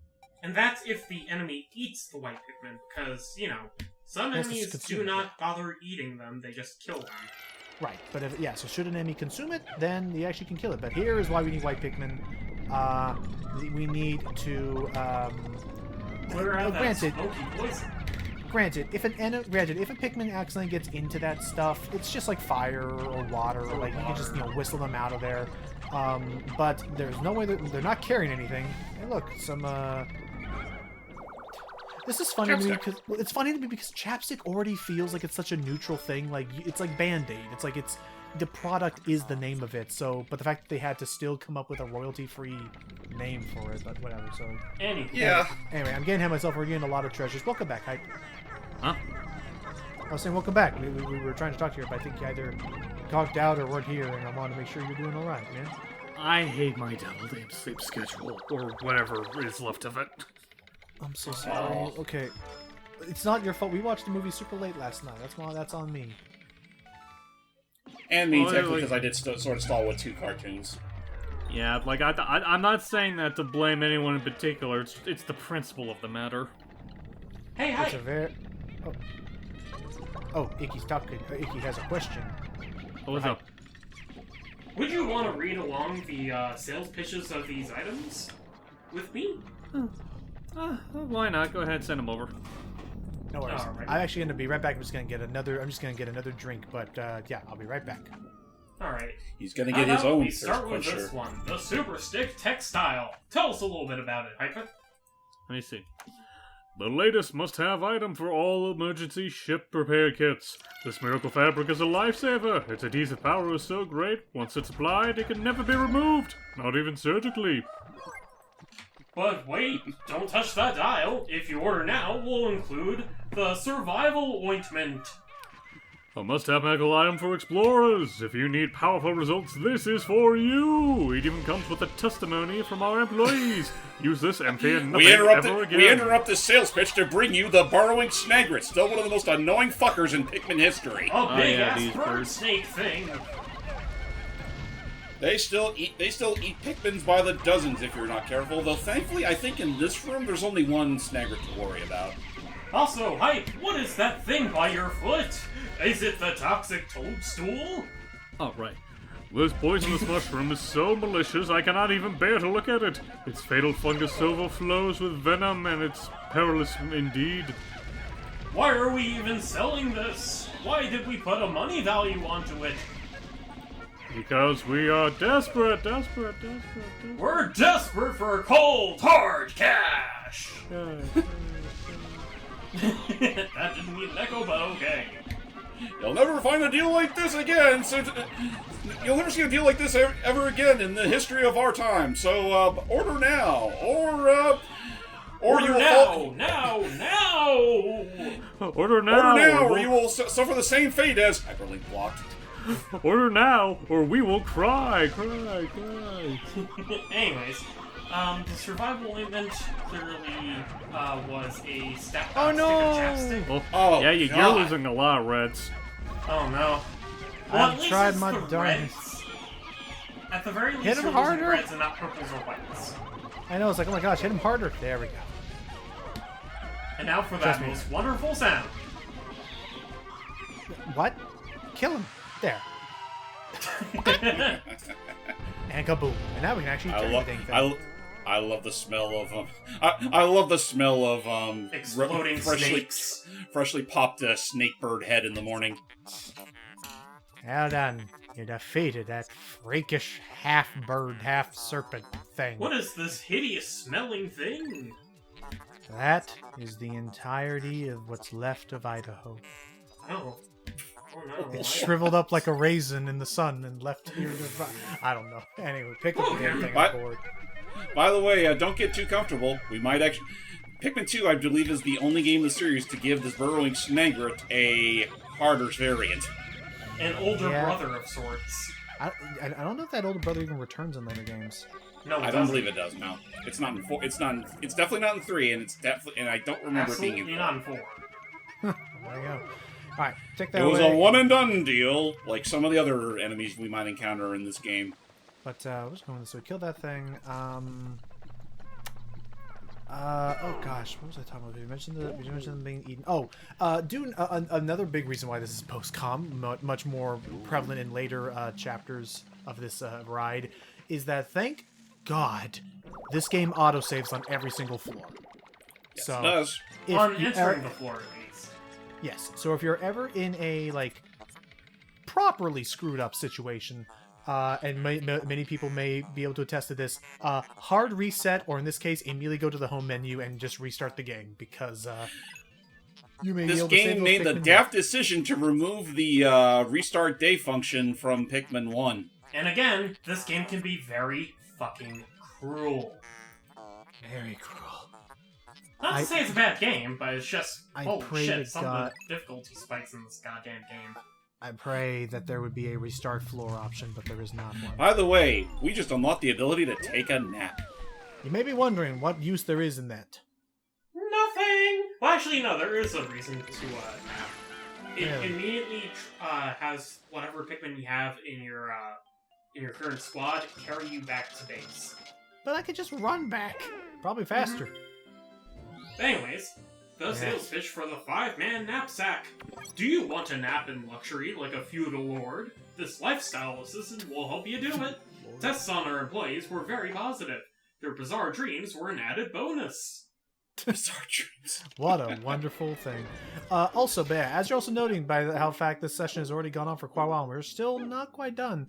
And that's if the enemy eats the white Pikmin, because, some Yes, it's enemies do consumed. not bother eating them, they just kill them. Right, but so should an enemy consume it, then you actually can kill it. But here is why we need white Pikmin. We need to, Clear out that granted, smoky poison. Granted, if a Pikmin accidentally gets into that stuff, it's just like fire or water. Like you can just whistle them out of there. But there's no way they're not carrying anything. Hey, look, some. This is funny to me because it's funny to me because chapstick already feels like it's such a neutral thing. Like it's like Band-Aid. It's like the product is the name of it. So, but the fact that they had to still come up with a royalty-free name for it, but whatever. So. Yeah. Anyway, I'm getting ahead of myself. We're getting a lot of treasures. Welcome back, Hype. Huh? I was saying welcome back. We were trying to talk to you, but I think you either conked out or weren't here, and I wanted to make sure you're doing all right, man. I hate my double-day sleep schedule, or whatever is left of it. I'm so sorry. Okay. It's not your fault. We watched the movie super late last night. That's on me. And me, technically, because I did sort of stall with 2 cartoons. Yeah, like, I'm not saying that to blame anyone in particular. It's the principle of the matter. Hey, hi! It's a very... Oh, Icky's talking. Icky has a question. What's up? Would you want to read along the sales pitches of these items with me? Why not? Go ahead, send them over. No worries. Alright. I'm actually gonna be right back. I'm just gonna get another drink, but yeah, I'll be right back. Alright. He's gonna get his own We start with pusher. this one, the Super Stick Textile. Tell us a little bit about it, Hyper. Let me see. The latest must-have item for all emergency ship repair kits. This miracle fabric is a lifesaver. Its adhesive power is so great, once it's applied, it can never be removed. Not even surgically. But wait, don't touch that dial. If you order now, we'll include the Survival Ointment. A must-have medical item for explorers. If you need powerful results, this is for you. It even comes with a testimony from our employees. Use this and fear nothing ever again. We interrupt this sales pitch to bring you the Burrowing Snagret, still one of the most annoying fuckers in Pikmin history. A big-ass these bird birds. snake thing. They still eat Pikmins by the dozens if you're not careful, though thankfully I think in this room there's only one Snagret to worry about. Also, Hype, what is that thing by your foot? Is it the toxic toadstool? Oh, right. This poisonous mushroom is so malicious I cannot even bear to look at it. Its fatal fungus overflows with venom and it's perilous indeed. Why are we even selling this? Why did we put a money value onto it? Because we are desperate. We're desperate for cold, hard cash! That didn't need an echo, but okay. You'll never find a deal like this again. You'll never see a deal like this ever again in the history of our time. So order now, or Order you will now! Order now, order now, or you will suffer the same fate as hyperlink blocked. Order now, or we will cry. Anyways, the survival ointment clearly was a step Oh, no! stick of chapstick. Oh, yeah, you're God. losing a lot, Reds. Oh no. I've Well, at least tried it's my the darndest. reds. At the very least, Hit him you're losing harder. reds and not purples or whites. I know, it's like, oh my gosh, hit him harder. There we go. And now for Trust that me. most wonderful sound. What? Kill him. There. And kaboom. And now we can actually turn the dang thing. I love the smell of I love the smell of Exploding snakes. freshly popped snake bird head in the morning. Well done. You defeated that freakish half-bird, half-serpent thing. What is this hideous smelling thing? That is the entirety of what's left of Idaho. Oh. Oh no. It's shriveled up like a raisin in the sun and left here to... I don't know. Anyway, pick up the damn thing on board. By the way, don't get too comfortable. We might actually... Pikmin 2, I believe, is the only game in the series to give this Burrowing Snagret a harder variant. An older Yeah. brother of sorts. I don't know if that older brother even returns in later games. No, it I don't doesn't. believe it does. No, it's not in 4. It's not. It's definitely not in 3, and it's definitely. And I don't remember it being Absolutely in 4. not in 4. There you go. Alright, take that It was away. a one and done deal, like some of the other enemies we might encounter in this game. But, what's going on? So we killed that thing. Oh gosh, what was I talking about? Did we mention them being eaten? Oh, another big reason why this is post-com, much more prevalent in later chapters of this ride, is that thank God this game autosaves on every single floor. Yes, So it does. if On you entering er- the floor, at least. Yes, so if you're ever in a like properly screwed up situation, and many people may be able to attest to this, hard reset, or in this case, immediately go to the home menu and just restart the game, because you may be This able to save game those made the Pikmin daft decision to remove the restart day function from Pikmin 1. And again, this game can be very fucking cruel. Very cruel. Not to say it's a bad game, but it's just, I holy pray to shit, some of God- the difficulty spikes in this goddamn game. I pray that there would be a restart floor option, but there is not one. By the way, we just unlocked the ability to take a nap. You may be wondering what use there is in that. Nothing! Why should Actually, no, there is a reason to nap. It immediately has whatever Pikmin you have in your current squad carry you back to base. But I could just run back. Probably faster. Anyways, the sales pitch for the 5-man knapsack. Do you want to nap in luxury like a feudal lord? This lifestyle assistant will help you do it. Tests on our employees were very positive. Their bizarre dreams were an added bonus. Bizarre dreams. What a wonderful thing. Also, as you're also noting by how fact this session has already gone on for quite a while, we're still not quite done.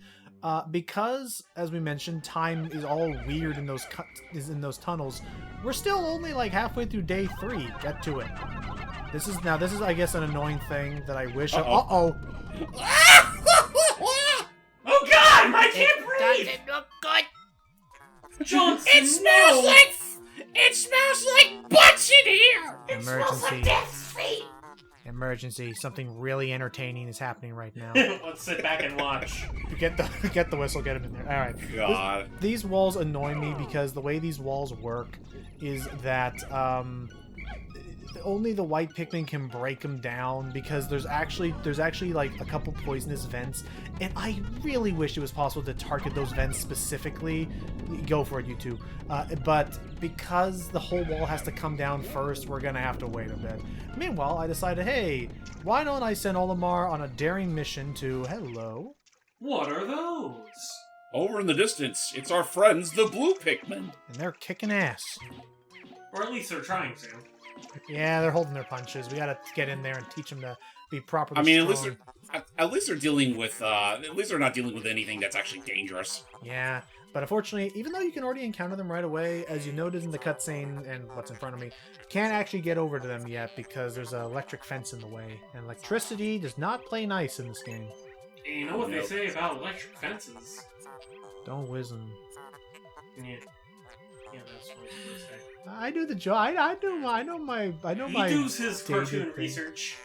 Because, as we mentioned, time is all weird in those tunnels. We're still only like halfway through day 3. Get to it. This is I guess an annoying thing that I wish. Oh God, I can't breathe. Doesn't look good. Johnson, It smells like butts in here. It smells like Emergency. death's feet. Emergency. Something really entertaining is happening right now. Let's sit back and watch. Get the whistle. Get him in there. All right. God. These walls annoy me because the way these walls work is that only the white Pikmin can break them down because there's actually like a couple poisonous vents, and I really wish it was possible to target those vents specifically. Go for it, you two. But because the whole wall has to come down first, we're gonna have to wait a bit. Meanwhile, I decided, hey, why don't I send Olimar on a daring mission to hello? What are those? Over in the distance, it's our friends, the blue Pikmin. And they're kicking ass. Or at least they're trying to. Yeah, they're holding their punches. We gotta get in there and teach them to be properly I mean, strong. at least they're dealing with, at least they're not dealing with anything that's actually dangerous. Yeah, but unfortunately, even though you can already encounter them right away, as you noted in the cutscene and what's in front of me, can't actually get over to them yet because there's an electric fence in the way. And electricity does not play nice in this game. And you know what they say about electric fences? Don't whiz them. Yeah, that's what they say. I do the job. I know my. He does his cartoon thing. research.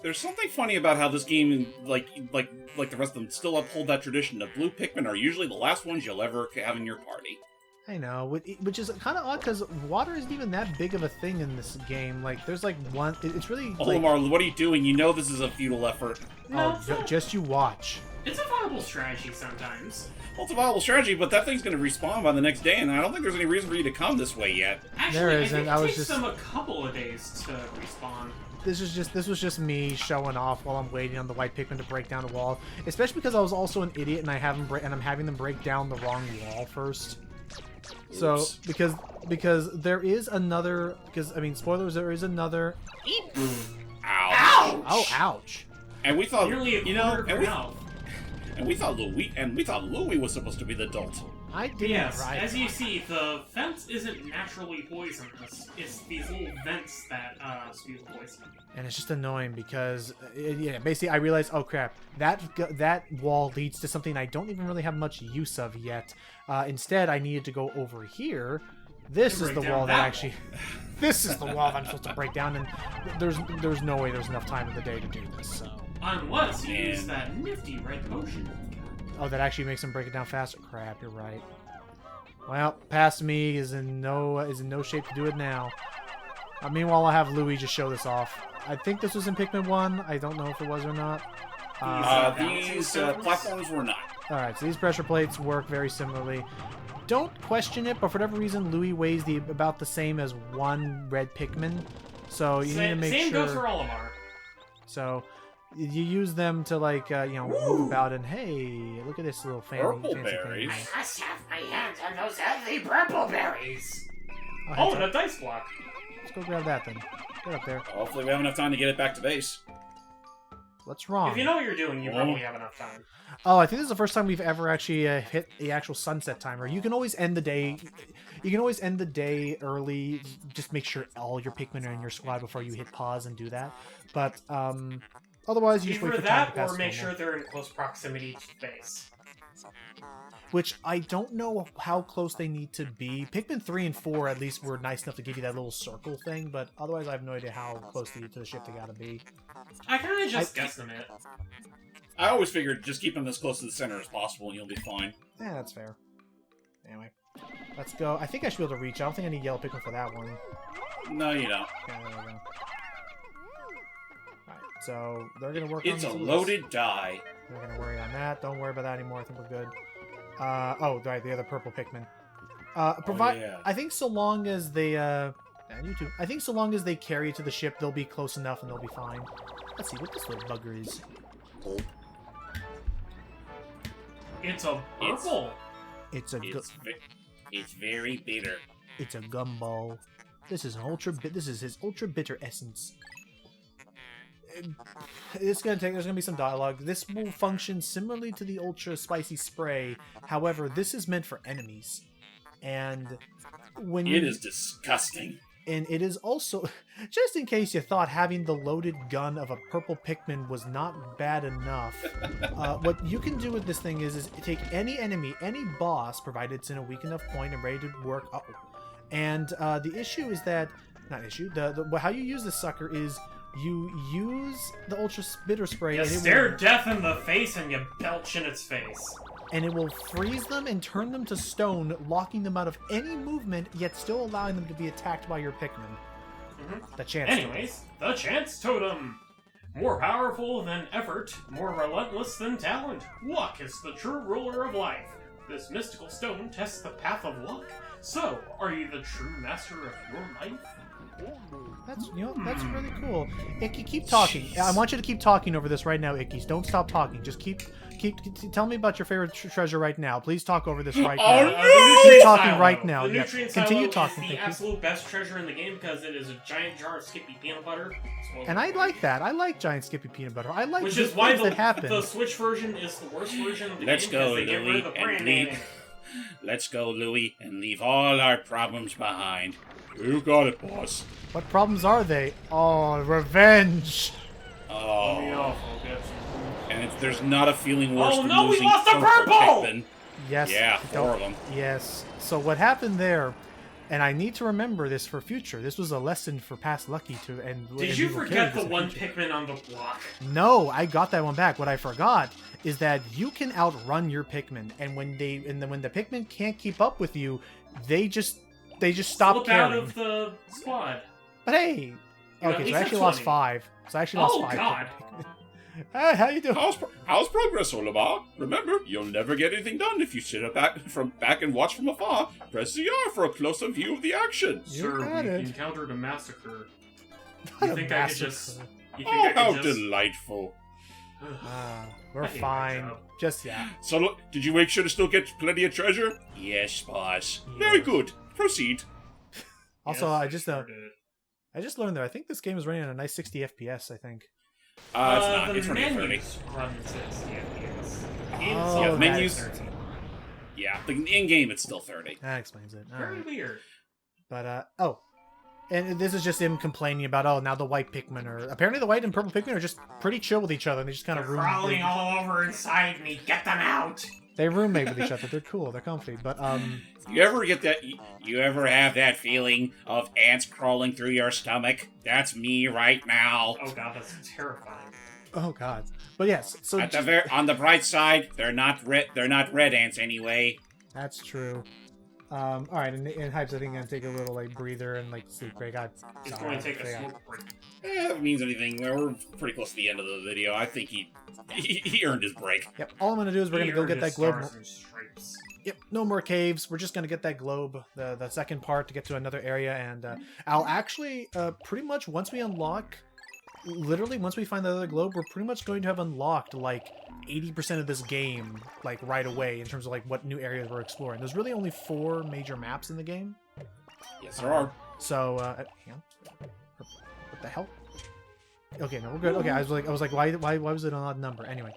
There's something funny about how this game, like the rest of them, still uphold that tradition. The blue Pikmin are usually the last ones you'll ever have in your party. I know, which is kind of odd because water isn't even that big of a thing in this game. Like, there's like one. It's really. Olimar, what are you doing? You know this is a futile effort. No, just you watch. It's a viable strategy sometimes. Well, it's a viable strategy, but that thing's going to respawn by the next day, and I don't think there's any reason for you to come this way yet. Actually, There I isn't. think I it was takes just- them a couple of days to respawn. This was just me showing off while I'm waiting on the white Pikmin to break down the wall. Especially because I was also an idiot and I'm having them break down the wrong wall first. So Oops. because there is another spoilers, there is another. Ouch! Oh, ouch! And we thought, Nearly a you know, quarter of her health. and we thought Louis was supposed to be the Dolt. I did Yes, right. as you see, the fence isn't naturally poisonous. It's these little vents that spew poison. And it's just annoying because, basically I realized, oh crap, that wall leads to something I don't even really have much use of yet. Instead, I needed to go over here. This is the wall that actually... This is the wall that I'm supposed to break down, and there's no way there's enough time in the day to do this, so... Unless you use that nifty red potion. Oh, that actually makes him break it down faster? Crap, you're right. Well, past me is in no shape to do it now. Meanwhile, I'll have Louis just show this off. I think this was in Pikmin 1. I don't know if it was or not. These platforms were not. Alright, so these pressure plates work very similarly. Don't question it, but for whatever reason, Louis weighs about the same as one red Pikmin. So you need to make same sure... goes for Olimar. So you use them to, like, move about, and hey, look at this little fancy thing. berries. I must have my hands on those healthy purple berries. Oh, and a dice block. Let's go grab that then. Get up there. Hopefully we have enough time to get it back to base. What's wrong? If you know what you're doing, you probably have enough time. Oh, I think this is the first time we've ever actually hit the actual sunset timer. You can always end the day. You can always end the day early. Just make sure all your Pikmin are in your squad before you hit pause and do that. But otherwise, you just wait Either for time to that, pass or make normal. sure they're in close proximity to base. Which I don't know how close they need to be. Pikmin 3 and 4 at least were nice enough to give you that little circle thing, but otherwise I have no idea how close to the ship they gotta be. I kind of just guesstimate. I always figured just keep them as close to the center as possible and you'll be fine. Yeah, that's fair. Anyway, let's go. I think I should be able to reach. I don't think I need yellow Pikmin for that one. No, you don't. Okay, there we go. Alright, so they're gonna work on It's a some of loaded this. die. We're gonna worry on that. Don't worry about that anymore. I think we're good. Oh, right, the other purple Pikmin. yeah. I think so long as they, and you too. I think so long as they carry it to the ship, they'll be close enough and they'll be fine. Let's see what this little bugger is. It's a purple. It's very bitter. It's a gumball. This is his ultra bitter essence. There's gonna be some dialogue. This will function similarly to the ultra spicy spray. However, this is meant for enemies, and when It is disgusting. And it is also, just in case you thought having the loaded gun of a purple Pikmin was not bad enough, what you can do with this thing is take any enemy, any boss, provided it's in a weak enough point and ready to work. And the issue is that, not issue, how you use this sucker is you use the ultra bitter spray. You and stare death in the face and you belch in its face. And it will freeze them and turn them to stone, locking them out of any movement, yet still allowing them to be attacked by your Pikmin. The chance. Anyways, the chance totem. More powerful than effort, more relentless than talent. Luck is the true ruler of life. This mystical stone tests the path of luck. So, are you the true master of your life? That's that's really cool. Icky, keep talking. I want you to keep talking over this right now, Ickies. Don't stop talking. Just keep tell me about your favorite treasure right now. Please talk over this right now. Keep talking right now. The nutrient Continue silo talking. is the absolute best treasure in the game because it is a giant jar of Skippy peanut butter. And I like that. I like giant Skippy peanut butter. I like which good is why things that happen. the Switch version is the worst version of the Let's game go, because they get rid of the Louie, brand and name. leave. Let's go, Louie, and leave all our problems behind. You got it, boss. What problems are they? Oh, revenge. Oh. And there's not a feeling worse Oh than no, we losing lost the Purple purple! Pikmin. Yes. Yeah, 4 of them. Yes. So what happened there, and I need to remember this for future. This was a lesson for past Lucky to and. Did and you we will carry forget this the in one future. Pikmin on the block? No, I got that one back. What I forgot is that you can outrun your Pikmin, and when the Pikmin can't keep up with you, they just stop Slip carrying. out of the squad. But hey, at okay, least so I actually have lost 20. 5. So I actually lost Oh, 5. God. Hey, how you doing? How's progress, Olimar? Remember, you'll never get anything done if you sit back and watch from afar. Press the R for a closer view of the action. You Sir, got we it. encountered a massacre. Not You a think I could just... massacre. You think Oh, I how could just... delightful. We're I hate my fine. job. Just yeah. So, look, did you make sure to still get plenty of treasure? Yes, boss. Very Yes. good. Proceed. Also, Yes, I just sure did. I just learned that I think this game is running at a nice 60 FPS. I think. It's not. The It's running at 30. menus run 60 FPS. Oh, yeah, that menus- is 13. Yeah, but in-game it's still 30. That explains it. All Very right. weird. But and this is just him complaining about now the white Pikmin are apparently the white and purple Pikmin are just pretty chill with each other. And they just kind They're of crawling all over inside me. Get them out! they roommate with each other. They're cool. They're comfy. But You ever get that? You ever have that feeling of ants crawling through your stomach? That's me right now. Oh god, that's terrifying. oh god. But yes. So At the on the bright side, they're not red. They're not red ants anyway. that's true. All right. And Hypes, I think I'm gonna take a little like breather and like sleep break. He's going to take a smoke break. If it means anything, we're pretty close to the end of the video. I think he earned his break. Yep. All I'm gonna do is we're gonna go get that globe. Stars and stripes. Yep, no more caves. We're just gonna get that globe, the second part, to get to another area, and I'll actually pretty much once we unlock, literally once we find the other globe, we're pretty much going to have unlocked like 80% of this game like right away in terms of like what new areas we're exploring. There's really only 4 major maps in the game, Yes, there are. so hang on. What the hell? Okay, no, we're good. Okay, I was like, why was it an odd number? Anyway,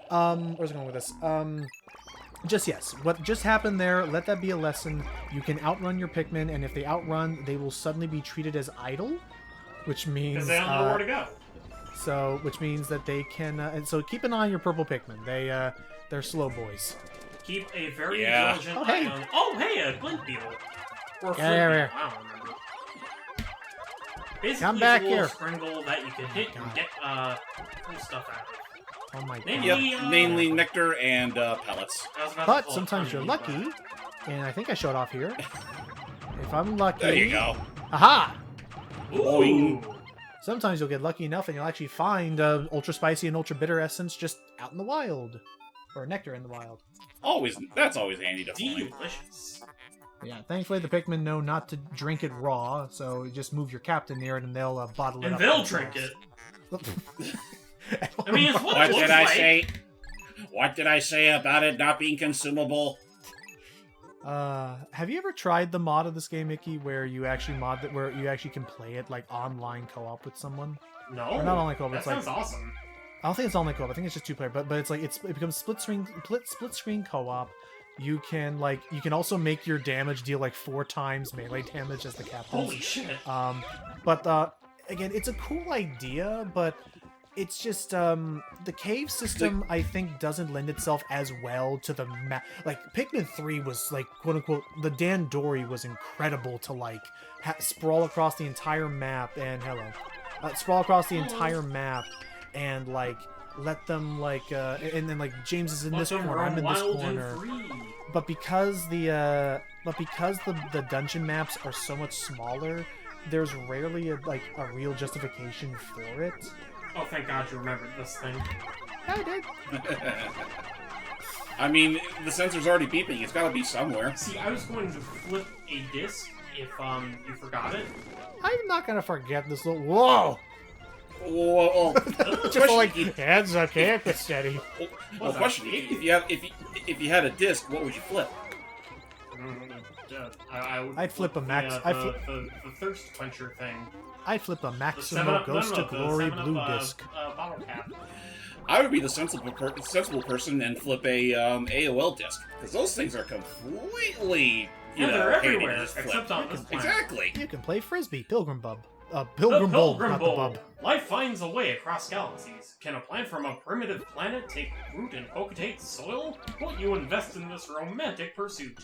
where's it going with this? Just yes, what just happened there, let that be a lesson. You can outrun your Pikmin, and if they outrun, they will suddenly be treated as idle, which means Because they don't know where to go. so which means that they can and so keep an eye on your purple Pikmin. They're slow boys. Keep a very Yeah. diligent Oh, hey. eye on... Oh, hey, a glint beetle. Or a fruit Yeah, beetle, yeah. I don't remember. Basically, Come back it's a little here. Springle that you can hit and God. get cool stuff out of it. Oh my god. Maybe- Yep, mainly nectar and pellets. I was about to But call it sometimes you're honey, lucky, and I think I showed off here. If I'm lucky, There you go. aha! Boing. Sometimes you'll get lucky enough and you'll actually find ultra spicy and ultra bitter essence just out in the wild. Or nectar in the wild. That's always handy to find. Delicious. Yeah, thankfully the Pikmin know not to drink it raw, so you just move your captain near it and they'll bottle it And up. they'll drink it. I mean, it's what What it looks did I like. say? What did I say about it not being consumable? Have you ever tried the mod of this game, Mickey, where you actually where you actually can play it like online co-op with someone? No. Or not online co-op, That it's like sounds awesome. I don't think it's online co-op. I think it's just 2-player, but it's like it becomes split screen co-op. You can also make your damage deal like 4 times melee damage as the captain. Holy shit. But again, it's a cool idea, but it's just the cave system I think doesn't lend itself as well to the map. Like Pikmin 3 was like quote unquote the Dan Dory was incredible to like sprawl across the entire map and sprawl across the entire map and like let them like and then like James is in this corner, I'm in this corner. But because the dungeon maps are so much smaller, there's rarely a real justification for it. Oh, thank God you remembered this thing. I did. I mean, the sensor's already beeping. It's gotta be somewhere. See, I was going to flip a disc if you forgot it. I'm not gonna forget this little. Whoa! Whoa! Just like heads up, keep it steady. Well, question: if you had a disc, what would you flip? I'd flip a max. The thirst quencher thing. I'd flip a The Maximo Ghost to Glory 7-Up, blue disc. Bottle cap. I would be the sensible person and flip a AOL disc because those things are completely They're handy to everywhere just flip. except on this planet. Exactly. You can play frisbee, Pilgrim Bowl, The Pilgrim Bowl, Pilgrim not the Bowl. bub. Life finds a way across galaxies. Can a plant from a primitive planet take root in Poketate soil? Won't you invest in this romantic pursuit?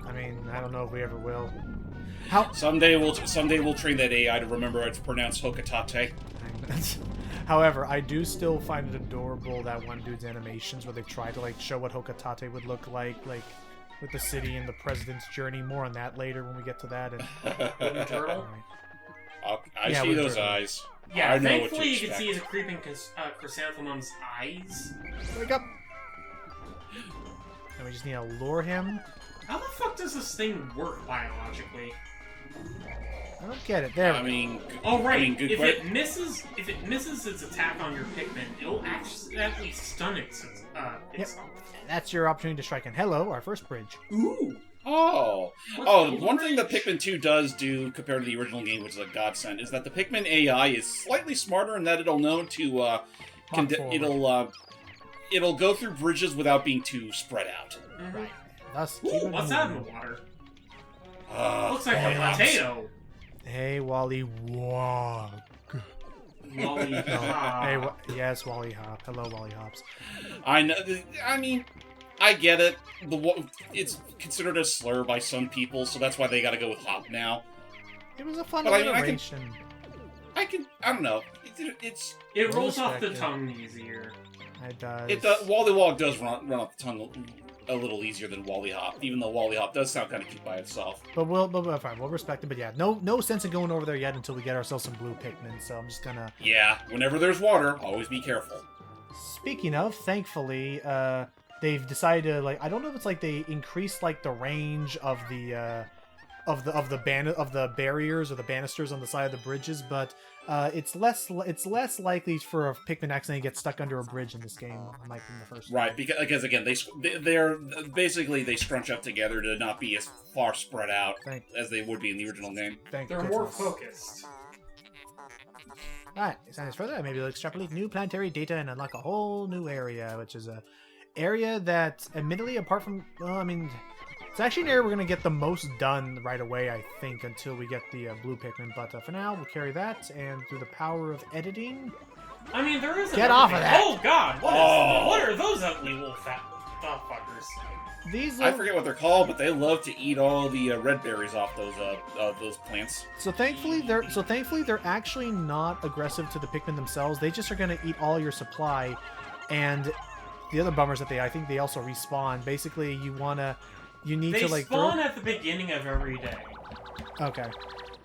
I mean, I don't know if we ever will. Someday we'll train that AI to remember how to pronounce Hokatate. However, I do still find it adorable that one dude's animations where they try to like show what Hokatate would look like with the city and the president's journey. More on that later when we get to that. And Blue turtle? I see those eyes. Yeah, I know thankfully what to you can expect. see the creeping chrysanthemum's eyes. wake up! And we just need to lure him. How the fuck does this thing work biologically? I don't get it. There. I mean, Oh right, I mean, good if question. it misses its attack on your Pikmin, it'll actually stun itself. That's your opportunity to strike. And hello, our first bridge. Ooh. Oh, What's one thing that Pikmin 2 does do compared to the original game, which is a godsend, is that the Pikmin AI is slightly smarter in that it'll know to it'll go through bridges without being too spread out. Right. Thus, Ooh, keep what's it that in moving. the water? Looks like a hey, potato. Hey, Wally Wog. Wally. Hey, yes, Wally Hop. Hello, Wally Hops. I know. I mean, I get it. It's considered a slur by some people, so that's why they got to go with hop now. It was a fun But I mean, iteration. I don't know. It rolls We'll off the respect it. tongue easier. It does. Wally Wog does run off the tongue a little easier than Wally Hop, even though Wally Hop does sound kind of cute by itself. But fine. We'll respect it. But yeah, no sense in going over there yet until we get ourselves some blue Pikmin. So I'm just gonna. Yeah, whenever there's water, always be careful. Speaking of, thankfully, they've decided to I don't know if it's they increased the range of the barriers or the banisters on the side of the bridges, but it's less likely for a Pikmin accidentally get stuck under a bridge in this game, unlike in the first. Right, because again, they're basically they scrunch up together to not be as far spread out as they would be in the original game. They're more focused. Alright, extend this further, maybe we'll extrapolate new planetary data and unlock a whole new area, which is a area that, admittedly, apart from, it's actually an area we're going to get the most done right away, I think, until we get the blue Pikmin. But for now, we'll carry that, and through the power of editing... I mean, there is Get off of that! Oh god, what are those ugly little fat fuckers? I forget what they're called, but they love to eat all the red berries off those plants. So thankfully, they're actually not aggressive to the Pikmin themselves. They just are going to eat all your supply, and the other bummer is that I think they also respawn. Basically, you need to They spawn at the beginning of every day. Okay.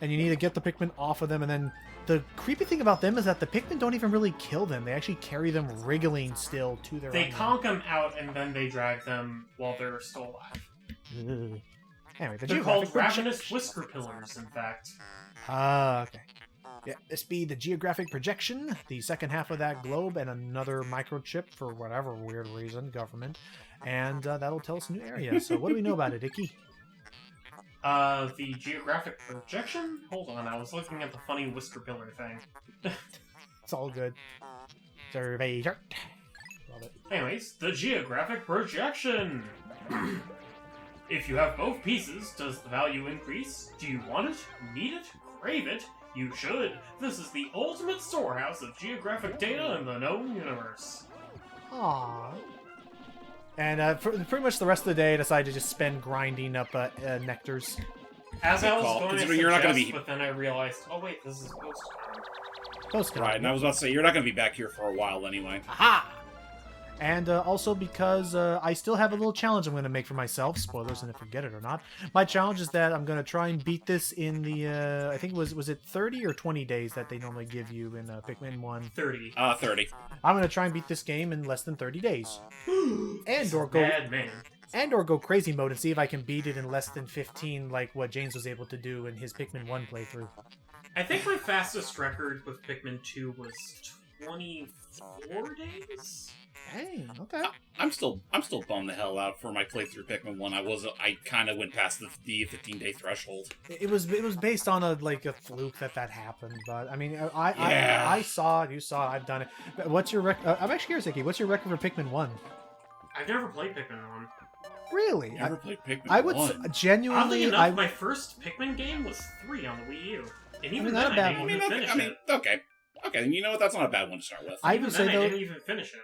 and you need to get the Pikmin off of them, and then the creepy thing about them is that the Pikmin don't even really kill them. They actually carry them wriggling still to their They own. conk them out, and then they drag them while they're still alive. Ugh. Anyway, the They're geographic called projection- ravenous whisker pillars, in fact. Okay. Yeah, this be the geographic projection, the second half of that globe, and another microchip for whatever weird reason, government. And that'll tell us a new area. So what do we know about it, Icky? The geographic projection? Hold on, I was looking at the funny whisker pillar thing. It's all good. Survey chart. Love it. Anyways, the geographic projection! If you have both pieces, does the value increase? Do you want it? Need it? Crave it? You should! This is the ultimate storehouse of geographic data in the known universe. Aww. And for pretty much the rest of the day, I decided to just spend grinding up nectars. As I was call, going to considering you're not gonna suggest, be- but then I realized, oh wait, this is post-con. Right, and I was about to say, you're not going to be back here for a while anyway. Aha! And also because I still have a little challenge I'm going to make for myself. Spoilers, and if I forget it or not. My challenge is that I'm going to try and beat this in the, I think was it 30 or 20 days that they normally give you in Pikmin 1? 30. 30. I'm going to try and beat this game in less than 30 days. or go Bad man. or go crazy mode and see if I can beat it in less than 15 like what James was able to do in his Pikmin 1 playthrough. I think my fastest record with Pikmin 2 was 24 days? Dang, okay. I'm still bummed the hell out for my playthrough Pikmin 1. I kind of went past the 15-day threshold. It was based on a fluke that happened, but I mean Yeah. I saw it, you saw it, I've done it. But what's your I'm actually curious, Icky, what's your record for Pikmin 1? I've never played Pikmin 1. Really? You never played Pikmin I would 1. genuinely Oddly enough, my first Pikmin game was 3 on the Wii U. And even not then, a bad I one. didn't even finish it. Okay. Okay, you know what? That's not a bad one to start with. I Even would then, say I though, didn't even finish it.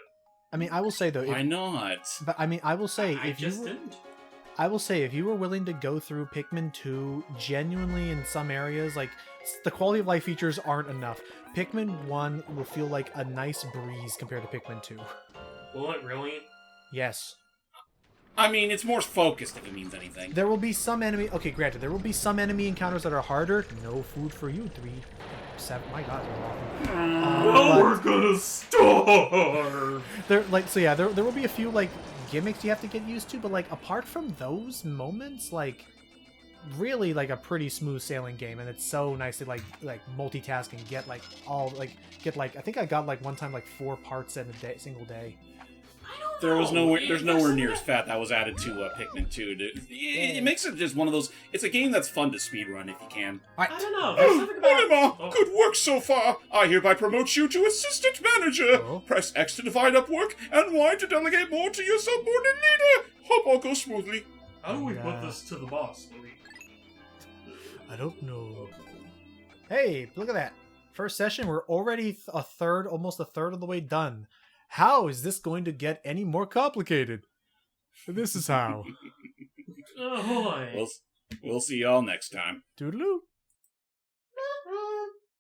I mean, I will say though, Why not? but I mean, I will say I if you just were, didn't. I will say if you were willing to go through Pikmin 2 genuinely in some areas, like the quality of life features aren't enough. Pikmin 1 will feel like a nice breeze compared to Pikmin 2. Will it really? Yes. I mean, it's more focused if it means anything. There will be some enemy. Okay, granted, there will be some enemy encounters that are harder. No food for you. 3, 7. My God, you're awful. Oh, we're gonna starve! There, there will be a few gimmicks you have to get used to, but apart from those moments, really a pretty smooth sailing game, and it's so nice to multitask and get I think I got one time 4 parts in a single day. There's nowhere near as fat that was added to Pikmin 2. It makes it just one of those. It's a game that's fun to speedrun if you can. I don't know. There's something about... Olimar, good work so far. I hereby promote you to assistant manager. Oh. Press X to divide up work and Y to delegate more to your subordinate leader. Hope all goes smoothly. How do we put this to the boss, Louis? I don't know. Hey, look at that. First session, we're already almost a third of the way done. How is this going to get any more complicated? This is how. Oh boy. We'll see y'all next time. Toodaloo.